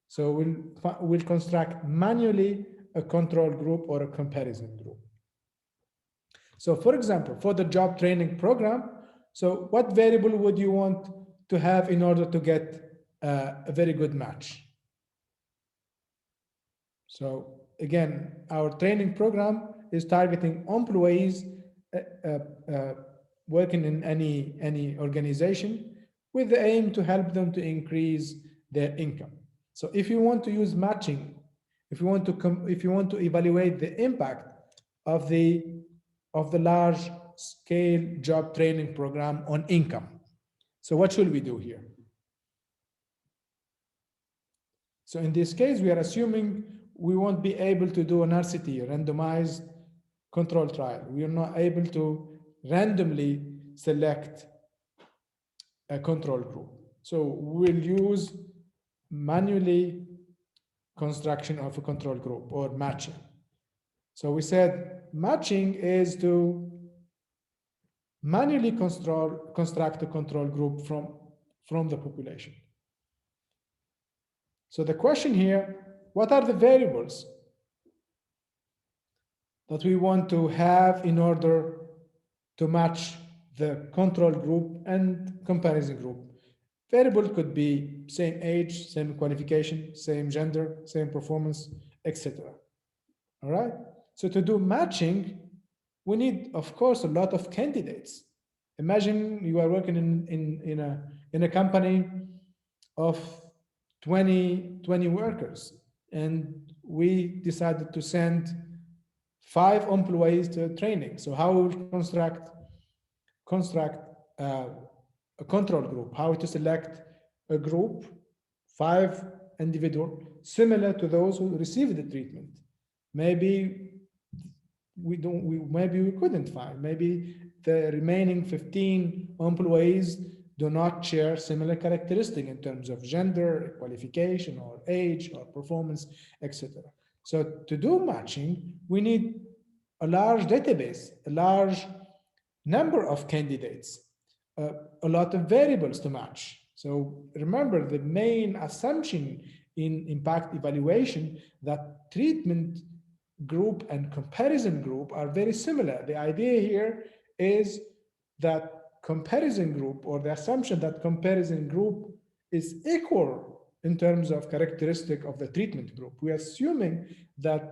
B: So we'll construct manually a control group or a comparison group. So for example, for the job training program, so what variable would you want to have in order to get a very good match? So again, our training program is targeting employees working in any organization with the aim to help them to increase their income. So if you want to use matching, if you want to evaluate the impact of the large scale job training program on income, so what should we do here? So in this case, we are assuming we won't be able to do an RCT, randomized control trial. We are not able to randomly select a control group. So we'll use manually construction of a control group or matching. So we said matching is to manually construct a control group from the population. So the question here, what are the variables that we want to have in order to match the control group and comparison group? Variable could be same age, same qualification, same gender, same performance, etc. All right. So to do matching, we need, of course, a lot of candidates. Imagine you are working in a company of 20 workers, and we decided to send 5 employees to training. So how we will construct a control group, how to select a group, 5 individuals, similar to those who received the treatment. Maybe we couldn't find. Maybe the remaining 15 employees do not share similar characteristics in terms of gender, qualification, or age, or performance, etc. So to do matching, we need a large database, a large number of candidates, a lot of variables to match. So remember, the main assumption in impact evaluation that treatment group and comparison group are very similar. The idea here is that comparison group, or the assumption that comparison group is equal in terms of characteristic of the treatment group. We're assuming that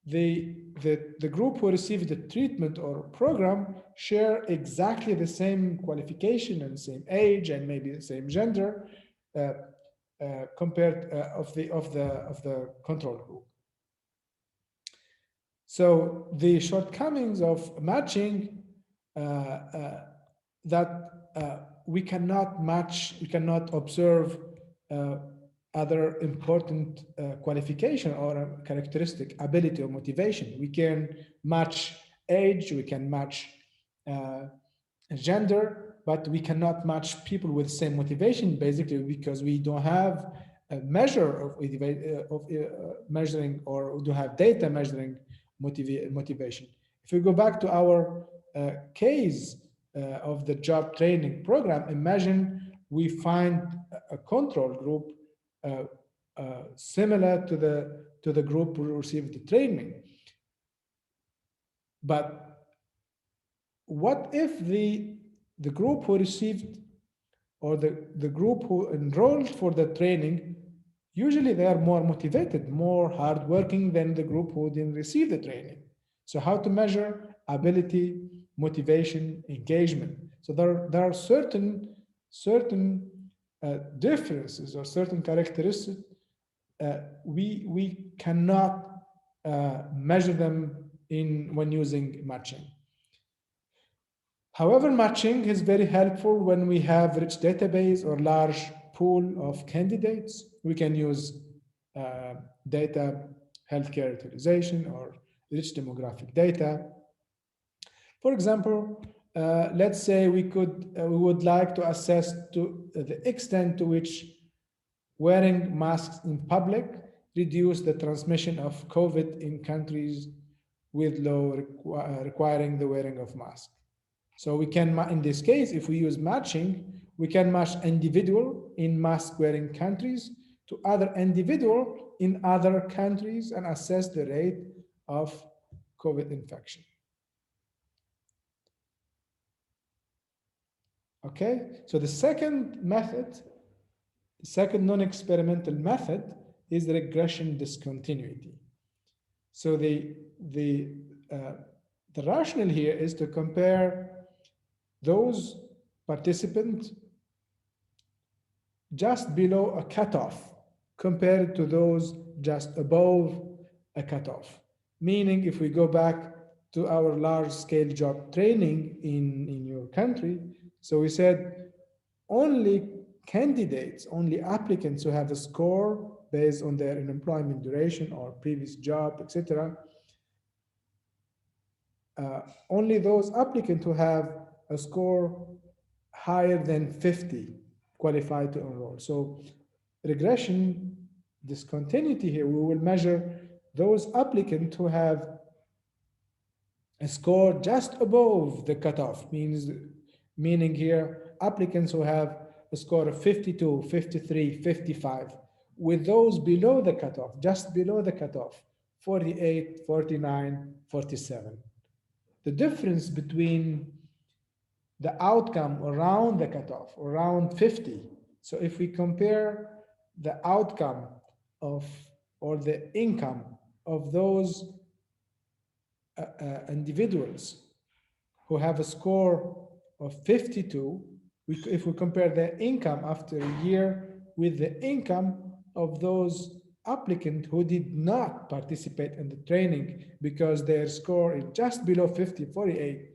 B: the group who received the treatment or program share exactly the same qualification and same age and maybe the same gender compared of the control group. So the shortcomings of matching that we cannot match, we cannot observe other important qualification or characteristic, ability or motivation. We can match age, we can match gender, but we cannot match people with same motivation, basically because we don't have a measure of measuring, or don't have data measuring motivation. If we go back to our case of the job training program, imagine we find a control group similar to the group who received the training. But what if the group who received, or the group who enrolled for the training, usually they are more motivated, more hardworking than the group who didn't receive the training. So how to measure ability, motivation, engagement? So there are certain differences or certain characteristics we cannot measure them when using matching. However, matching is very helpful when we have rich database or large pool of candidates. We can use data, healthcare utilization, or rich demographic data. For example, let's say we would like to assess to the extent to which wearing masks in public reduce the transmission of COVID in countries with low requiring the wearing of masks. So we can, in this case, if we use matching, we can match individual in mask wearing countries to other individual in other countries and assess the rate of COVID infection. Okay, so the second method, the second non-experimental method is the regression discontinuity. So the rationale here is to compare those participants just below a cutoff compared to those just above a cutoff. Meaning, if we go back to our large-scale job training in your country, so we said only candidates, only applicants who have a score based on their employment duration or previous job, etc. Only those applicants who have a score higher than 50 qualify to enroll. So regression discontinuity here, we will measure those applicants who have a score just above the cutoff, meaning here applicants who have a score of 52, 53, 55, with those below the cutoff, just below the cutoff, 48, 49, 47. The difference between the outcome around the cutoff, around 50. So if we compare the outcome of, or the income of those individuals who have a score of 52, if we compare their income after a year with the income of those applicants who did not participate in the training because their score is just below 50, 48,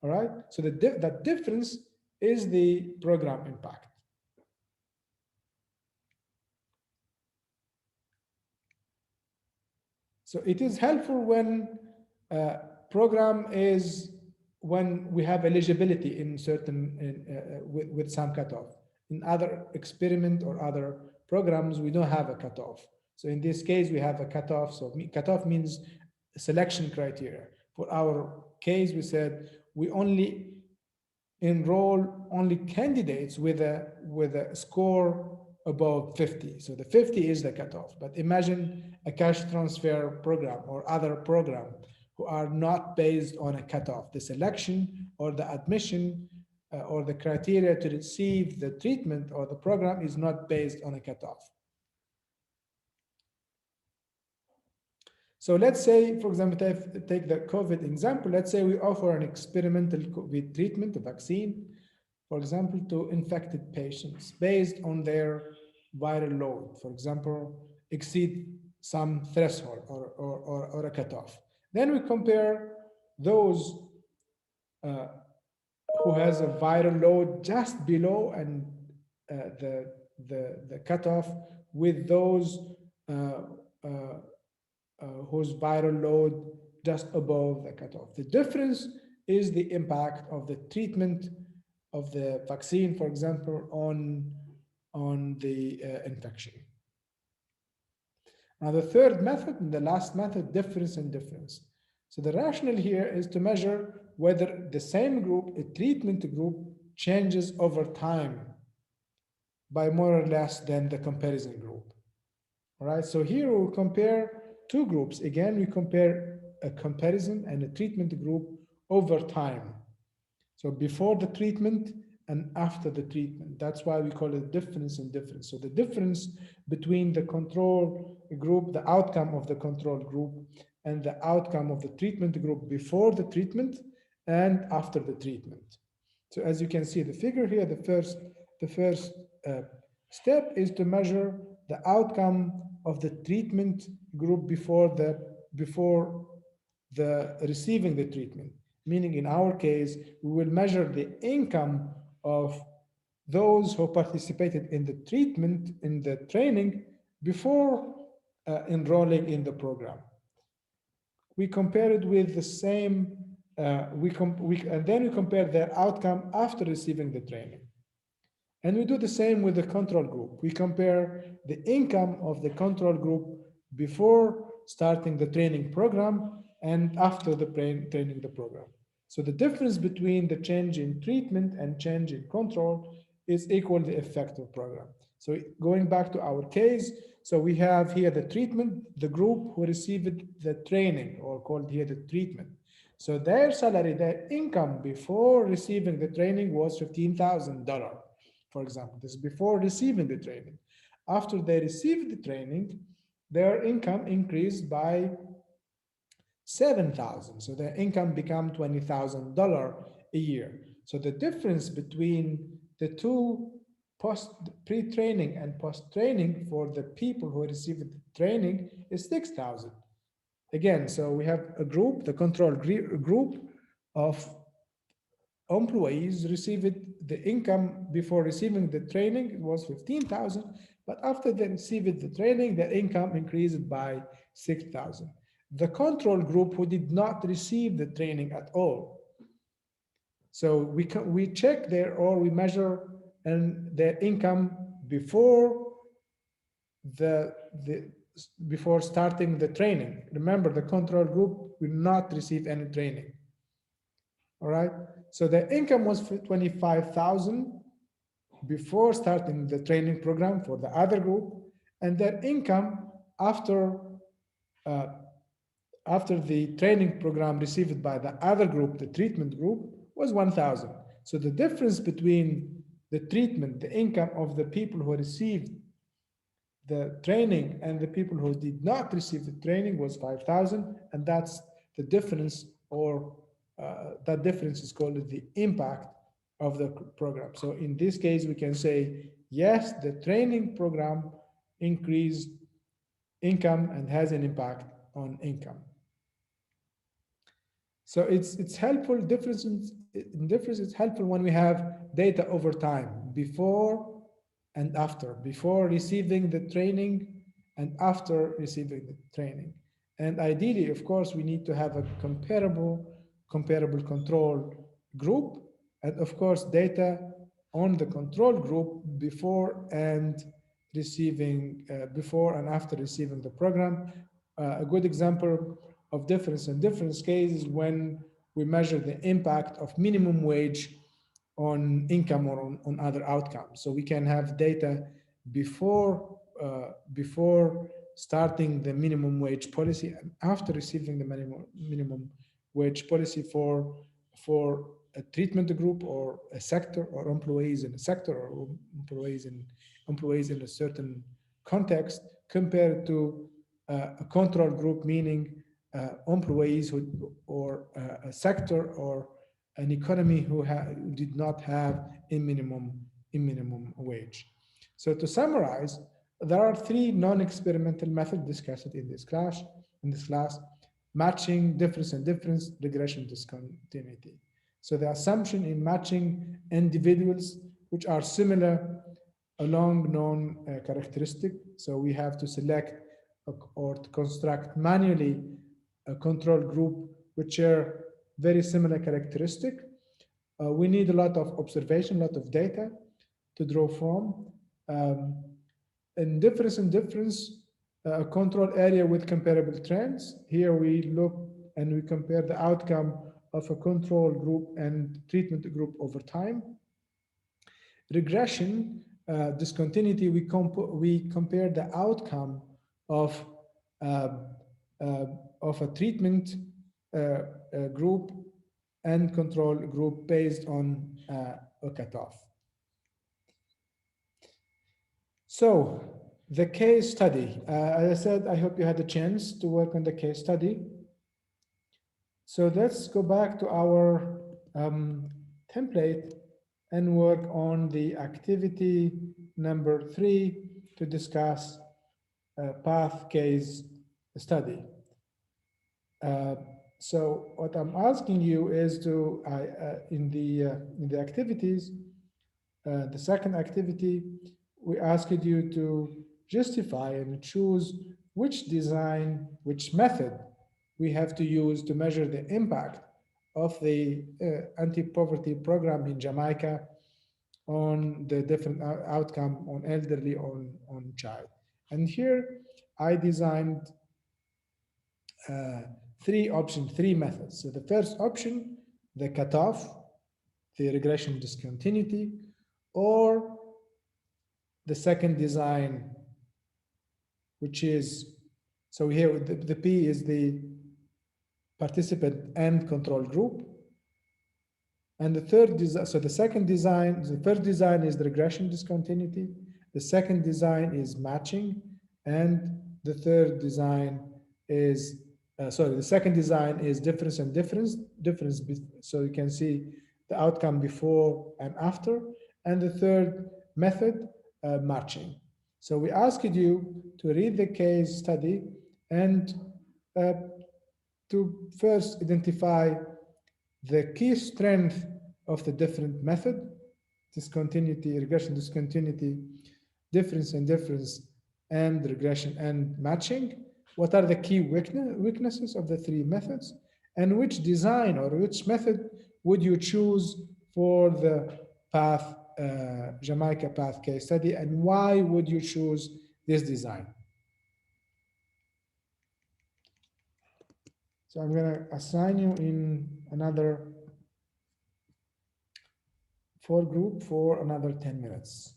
B: all right? So that difference is the program impact. So it is helpful when program is when we have eligibility in certain with some cutoff. In other experiment or other programs, we don't have a cutoff. So in this case, we have a cutoff. So cutoff means selection criteria. For our case, we said we only enroll only candidates with a score above 50. So the 50 is the cutoff. But imagine a cash transfer program or other program who are not based on a cutoff. The selection or the admission or the criteria to receive the treatment or the program is not based on a cutoff. So let's say, for example, take the COVID example. Let's say we offer an experimental COVID treatment, a vaccine, for example, to infected patients based on their viral load, for example, exceed some threshold or a cutoff. Then we compare those who has a viral load just below and the cutoff with those uh, uh, whose viral load just above the cutoff. The difference is the impact of the treatment of the vaccine, for example, on the infection. Now, the third method and the last method, difference and difference. So the rationale here is to measure whether the same group, a treatment group, changes over time by more or less than the comparison group. All right, so here we'll compare two groups. Again, we compare a comparison and a treatment group over time. So before the treatment and after the treatment. That's why we call it difference and difference. So the difference between the control group, the outcome of the control group, and the outcome of the treatment group before the treatment and after the treatment. So as you can see the figure here, the first step is to measure the outcome of the treatment group before the receiving the treatment. Meaning in our case, we will measure the income of those who participated in the treatment, in the training, before enrolling in the program. We compare it with the same, and then we compare their outcome after receiving the training. And we do the same with the control group. We compare the income of the control group before starting the training program and after the training the program. So the difference between the change in treatment and change in control is equal to the effective program. So going back to our case, so we have here the treatment, the group who received the training, or called here the treatment. So their salary, their income before receiving the training was $15,000. For example, this is before receiving the training. After they received the training, their income increased by $7,000. So their income became $20,000 a year. So the difference between the two pre-training and post-training for the people who received the training is $6,000. Again, so we have a group, the control group of employees received the income before receiving the training, it was $15,000, but after they received the training, their income increased by $6,000. The control group who did not receive the training at all. So we check there, or we measure and their income before before starting the training. Remember, the control group will not receive any training. All right. So the income was $25,000 before starting the training program for the other group, and their income after the training program received by the other group, the treatment group, was $1,000. So the difference between the treatment, the income of the people who received the training and the people who did not receive the training was $5,000, and that's the difference, or that difference is called the impact of the program. So in this case, we can say, yes, the training program increased income and has an impact on income. So it's helpful, difference is helpful when we have data over time, before and after, before receiving the training and after receiving the training. And ideally, of course, we need to have a comparable control group, and of course, data on the control group before and after receiving the program. A good example of difference in different cases when we measure the impact of minimum wage on income or on other outcomes. So we can have data before starting the minimum wage policy and after receiving the minimum wage policy for a treatment group or a sector, or employees in a sector, or employees in a certain context, compared to a control group, meaning employees who, or a sector or an economy who did not have a minimum wage. So to summarize, there are three non-experimental methods discussed in this class. Matching, difference and difference, regression discontinuity. So the assumption in matching individuals which are similar along known characteristic. So we have to select or to construct manually a control group which share very similar characteristic. We need a lot of observation, a lot of data to draw from. In difference, a control area with comparable trends. Here we look and we compare the outcome of a control group and treatment group over time. Regression, discontinuity, we compare the outcome of a treatment group and control group based on a cutoff. So the case study, as I said, I hope you had a chance to work on the case study. So let's go back to our template and work on the activity number 3 to discuss path case study. So what I'm asking you is to, in the activities, the second activity, we asked you to justify and choose which design, which method we have to use to measure the impact of the anti-poverty program in Jamaica on the different outcome on elderly, on child. And here I designed three methods. So the first option, the cutoff, the regression discontinuity, or the second design, which is, so here the P is the participant and control group. And the third design, so the second design, the first design is the regression discontinuity. The second design is matching. And the third design is, the second design is difference and difference. So you can see the outcome before and after. And the third method, matching. So we asked you to read the case study and to first identify the key strength of the different method, discontinuity, regression discontinuity, difference and difference, and regression and matching. What are the key weaknesses of the three methods? And which design or which method would you choose for the path, Jamaica path case study, and why would you choose this design? So I'm going to assign you in another 4 group for another 10 minutes.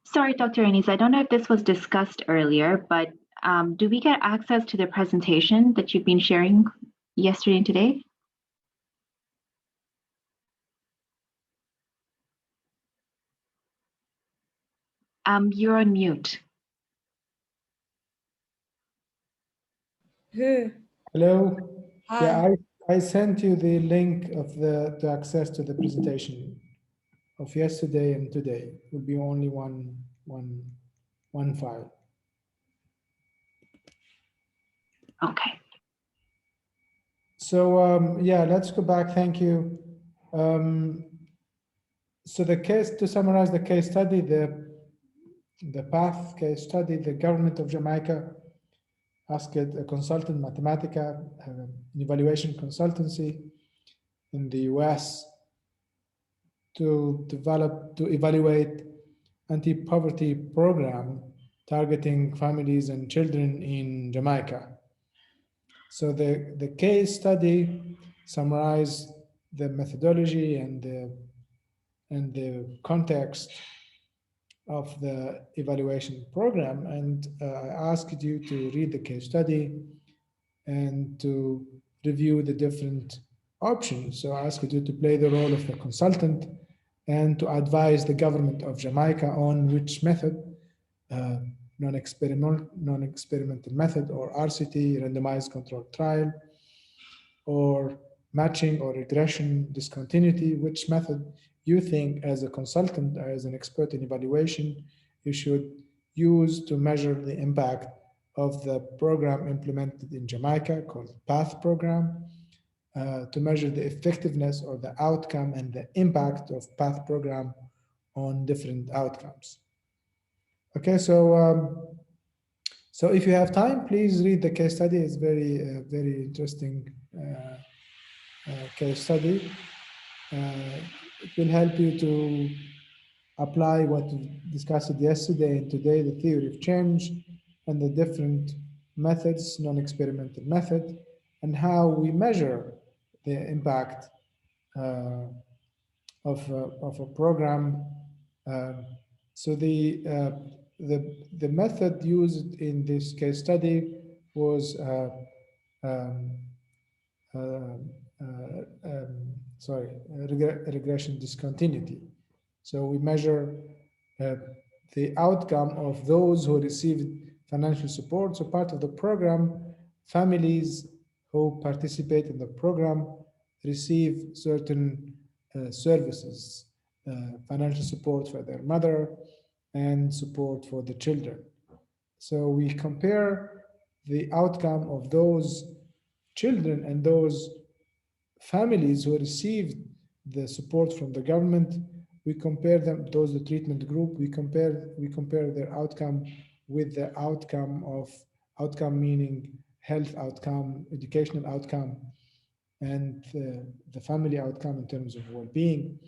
E: Sorry, Dr. Anise, I don't know if this was discussed earlier, but do we get access to the presentation that you've been sharing yesterday and today? You're on mute.
B: Hello.
G: Hi.
B: Yeah, I sent you the link of to access to the presentation of yesterday and today. It will be only one file.
E: Okay.
B: So yeah, let's go back. Thank you. So the case, to summarize the case study, the PATH case study, the government of Jamaica asked a consultant, Mathematica, an evaluation consultancy in the US to evaluate anti-poverty program targeting families and children in Jamaica. So the case study summarized the methodology and the context of the evaluation program. And I asked you to read the case study and to review the different options. So I asked you to play the role of the consultant and to advise the government of Jamaica on which method, non-experimental method, or RCT, randomized controlled trial, or matching or regression discontinuity, which method you think as a consultant, as an expert in evaluation, you should use to measure the impact of the program implemented in Jamaica called PATH program, to measure the effectiveness or the outcome and the impact of PATH program on different outcomes. Okay, so if you have time, please read the case study. It's very interesting case study. It will help you to apply what we discussed yesterday and today, the theory of change and the different methods, non-experimental method, and how we measure the impact of a program. So the method used in this case study was regression discontinuity. So we measure the outcome of those who received financial support. So part of the program, families who participate in the program receive certain services, financial support for their mother and support for the children. So we compare the outcome of those children and those families who received the support from the government. We compare them, those the treatment group, we compare their outcome with the outcome meaning health outcome, educational outcome, and the family outcome in terms of well-being,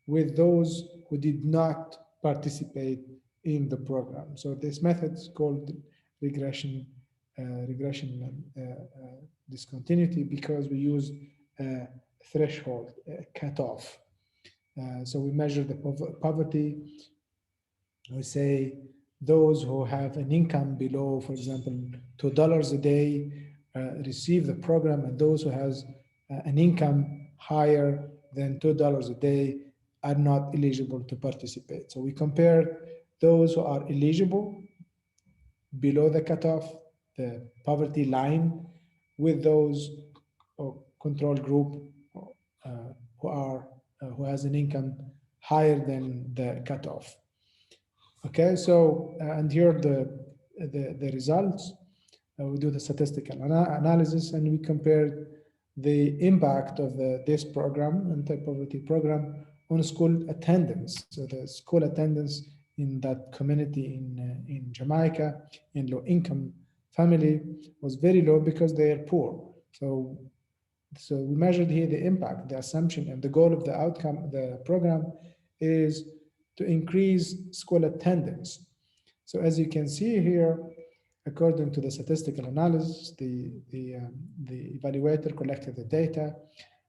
B: with those who did not participate in the program. So this method is called regression discontinuity, because we use a threshold, a cutoff. So we measure the poverty. We say those who have an income below, for example, $2 a day receive the program, and those who has an income higher than $2 a day are not eligible to participate. So we compare those who are eligible below the cutoff, the poverty line, with those control group who has an income higher than the cutoff. Okay, so and here are the results. We do the statistical analysis, and we compare the impact of this program, anti-poverty program, on school attendance. So the school attendance in that community in Jamaica, in low-income family, was very low because they are poor. So we measured here the impact, the assumption, and the goal of the outcome. The program is to increase school attendance. So as you can see here, according to the statistical analysis, the evaluator collected the data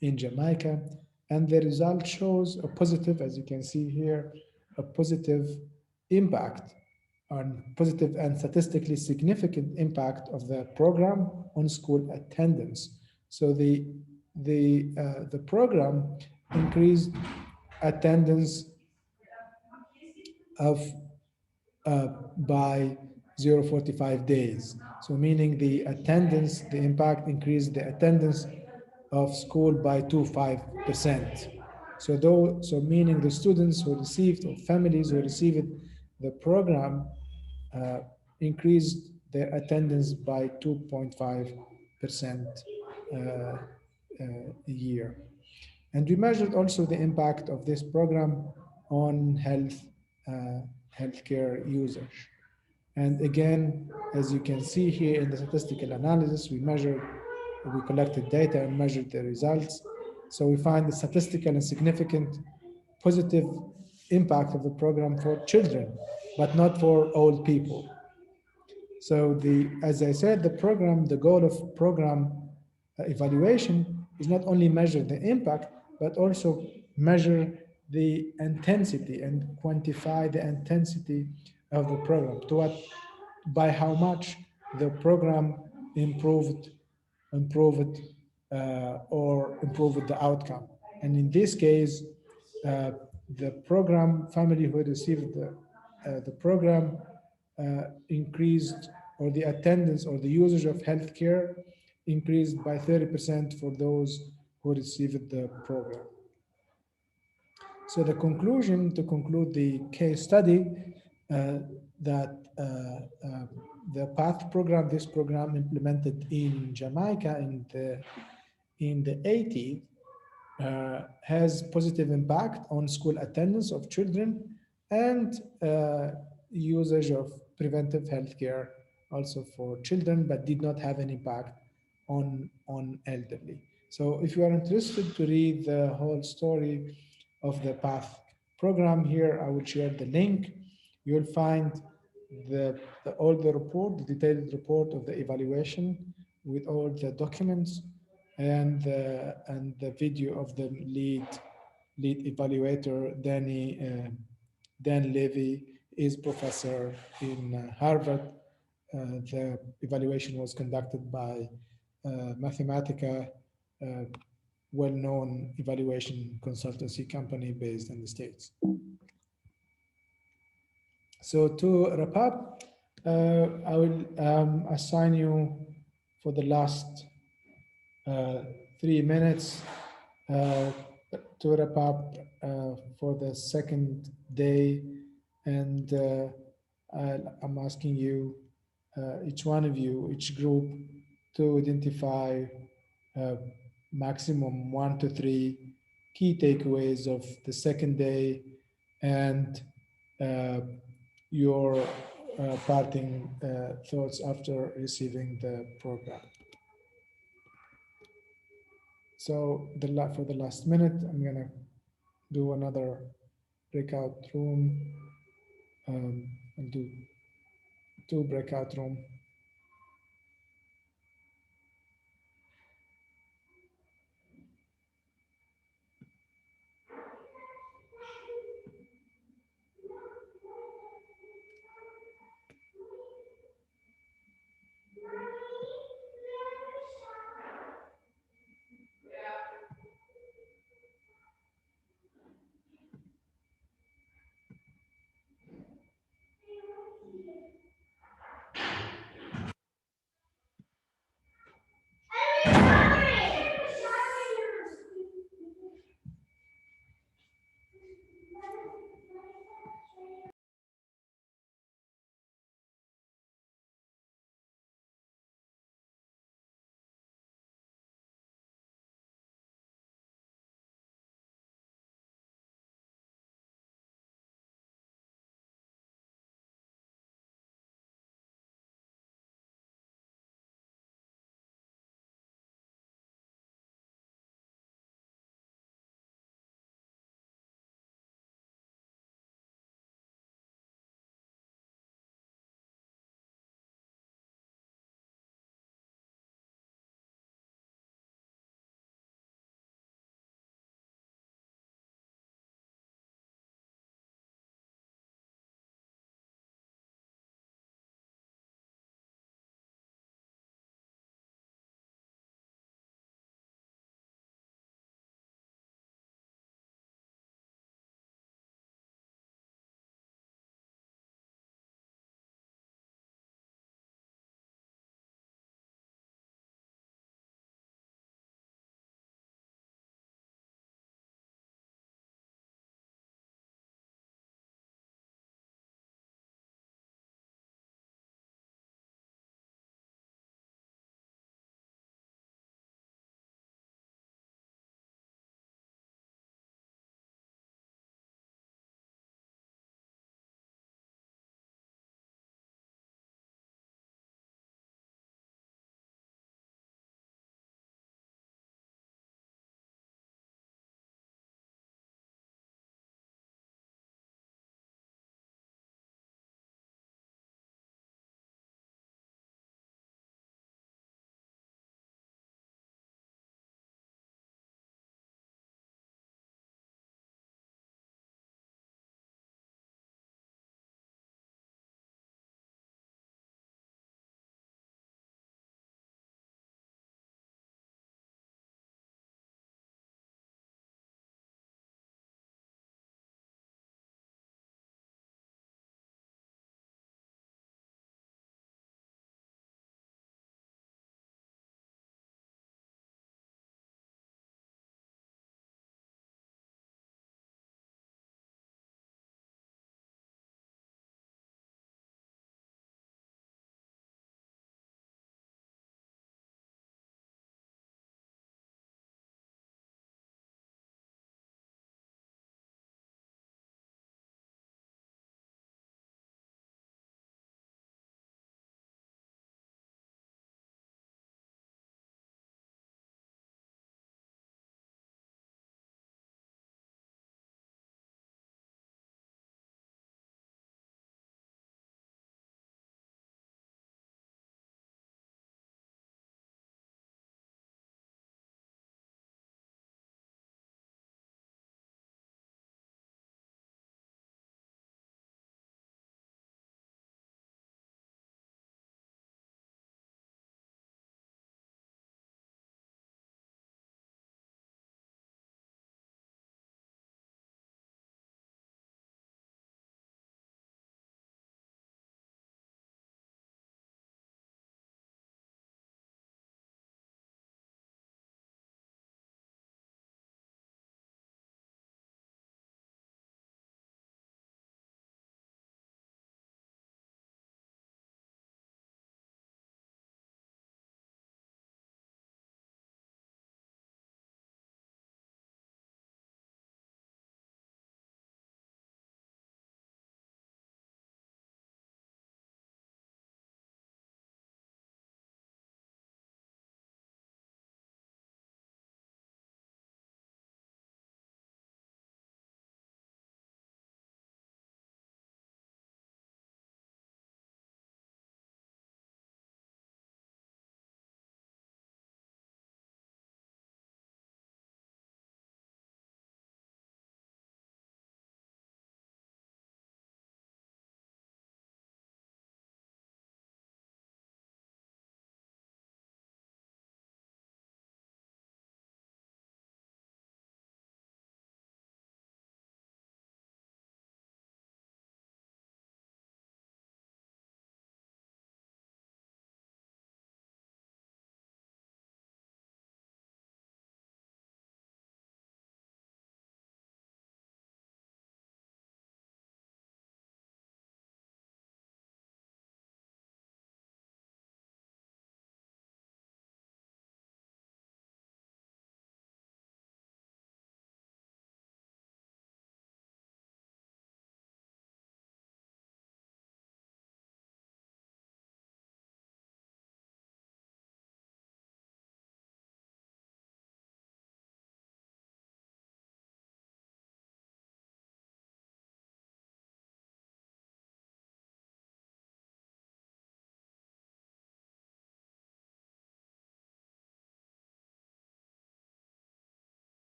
B: in Jamaica, and the result shows a positive, as you can see here, a positive impact on positive and statistically significant impact of the program on school attendance. So the program increased attendance of by 0.45 days. So meaning the attendance, the impact increased the attendance of school by 25%. So meaning the students who received or families who received the program increased their attendance by 2.5% a year. And we measured also the impact of this program on healthcare usage. And again, as you can see here in the statistical analysis, we collected data and measured the results. So we find the statistical and significant positive impact of the program for children, but not for old people. So as I said, the goal of program evaluation is not only measure the impact, but also measure the intensity and quantify the intensity of the program, by how much the program improved or improved the outcome. And in this case, the program family who received the program increased, or the attendance or the usage of healthcare increased by 30% for those who received the program. So the conclusion, to conclude the case study, that the PATH program, this program implemented in Jamaica in the 80s, has positive impact on school attendance of children and usage of preventive health care also for children, but did not have an impact on elderly. So if you are interested to read the whole story of the PATH program, here I will share the link. You'll find all the report, the detailed report of the evaluation with all the documents and the video of the lead evaluator, Dan Levy, is professor in Harvard. The evaluation was conducted by Mathematica, well-known evaluation consultancy company based in the States. So to wrap up, I will assign you for the last 3 minutes to wrap up for the second day. And I'm asking you, each one of you, each group, to identify maximum 1 to 3 key takeaways of the second day and your parting thoughts after receiving the program. So for the last minute, I'm gonna do another breakout room. I'll do 2 breakout room.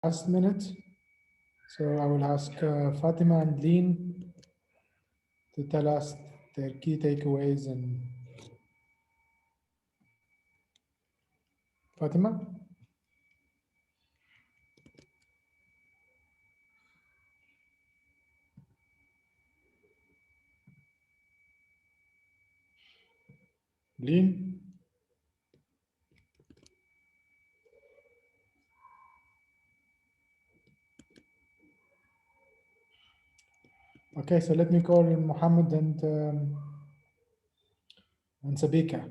B: last minute. So I will ask Fatima and Lean to tell us their key takeaways. And Fatima? Lean? Okay, so let me call Mohammed and Sabika.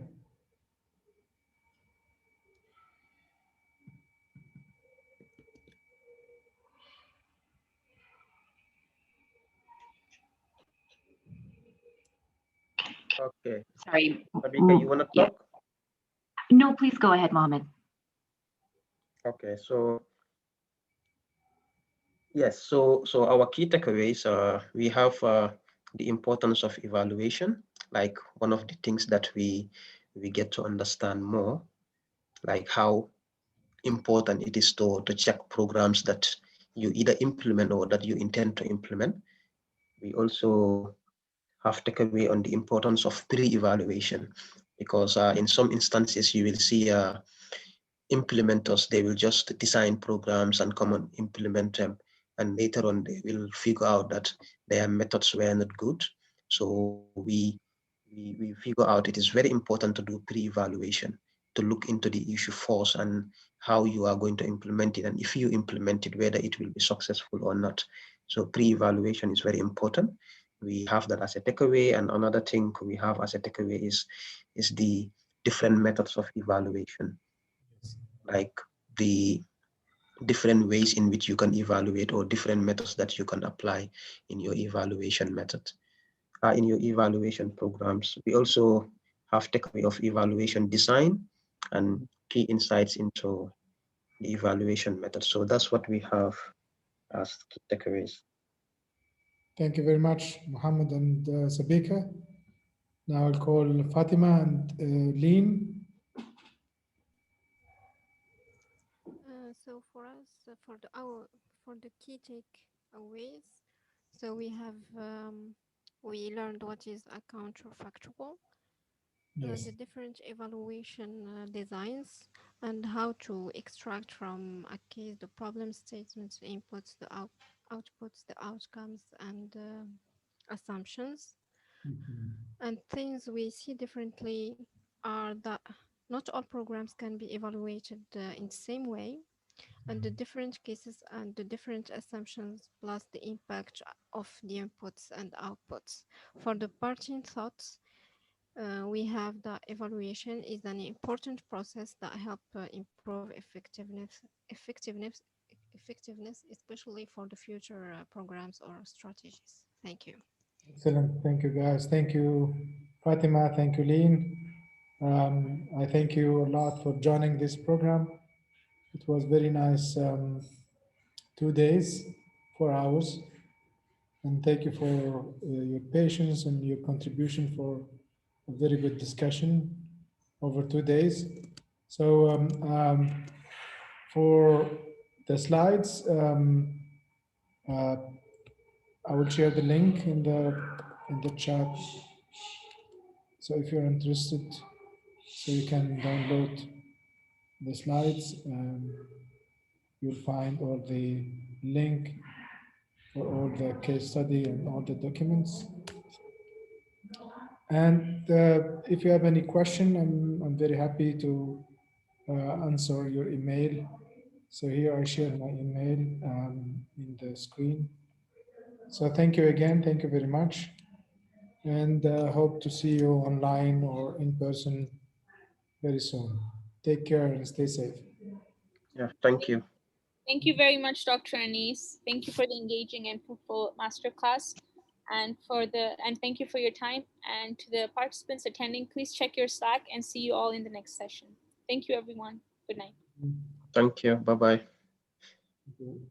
D: Okay.
E: Sorry.
D: Abika, you want to
E: Yeah.
D: talk?
E: No, please go ahead, Mohammed.
D: Okay, so yes, so our key takeaways, we have the importance of evaluation, like one of the things that we get to understand more, like how important it is to check programs that you either implement or that you intend to implement. We also have takeaway on the importance of pre-evaluation, because in some instances you will see implementers, they will just design programs and come and implement them. And later on, they will figure out that their methods were not good. So we figure out it is very important to do pre-evaluation, to look into the issue first and how you are going to implement it. And if you implement it, whether it will be successful or not. So pre-evaluation is very important. We have that as a takeaway. And another thing we have as a takeaway is the different methods of evaluation, like the different ways in which you can evaluate or different methods that you can apply in your evaluation method, in your evaluation programs. We also have takeaway of evaluation design and key insights into the evaluation method. So that's what we have as key takeaways.
B: Thank you very much, Mohammed and Sabika. Now I'll call Fatima and Lean.
C: So for us, for the key takeaways, so we learned what is a counterfactual,
B: Yes.
C: the different evaluation designs, and how to extract from a case the problem statements, the inputs, the outputs, the outcomes, and assumptions. And things we see differently are that not all programs can be evaluated in the same way, and the different cases and the different assumptions, plus the impact of the inputs and outputs. For the parting thoughts, we have that evaluation is an important process that help improve effectiveness, especially for the future programs or strategies. Thank you.
B: Excellent. Thank you, guys. Thank you, Fatima. Thank you, Lean. I thank you a lot for joining this program. It was very nice 2 days, 4 hours. And thank you for your patience and your contribution for a very good discussion over 2 days. So for the slides, I will share the link in the chat. So if you're interested, so you can download the slides. You'll find all the link for all the case study and all the documents. And if you have any question, I'm very happy to answer your email. So here I share my email in the screen. So thank you again. Thank you very much. And hope to see you online or in person very soon. Take care and stay safe.
D: Yeah, thank you.
A: Thank you very much, Dr. Anis. Thank you for the engaging and fruitful masterclass, and thank you for your time. And to the participants attending, please check your Slack and see you all in the next session. Thank you, everyone. Good night.
D: Thank you. Bye-bye.
B: Thank you.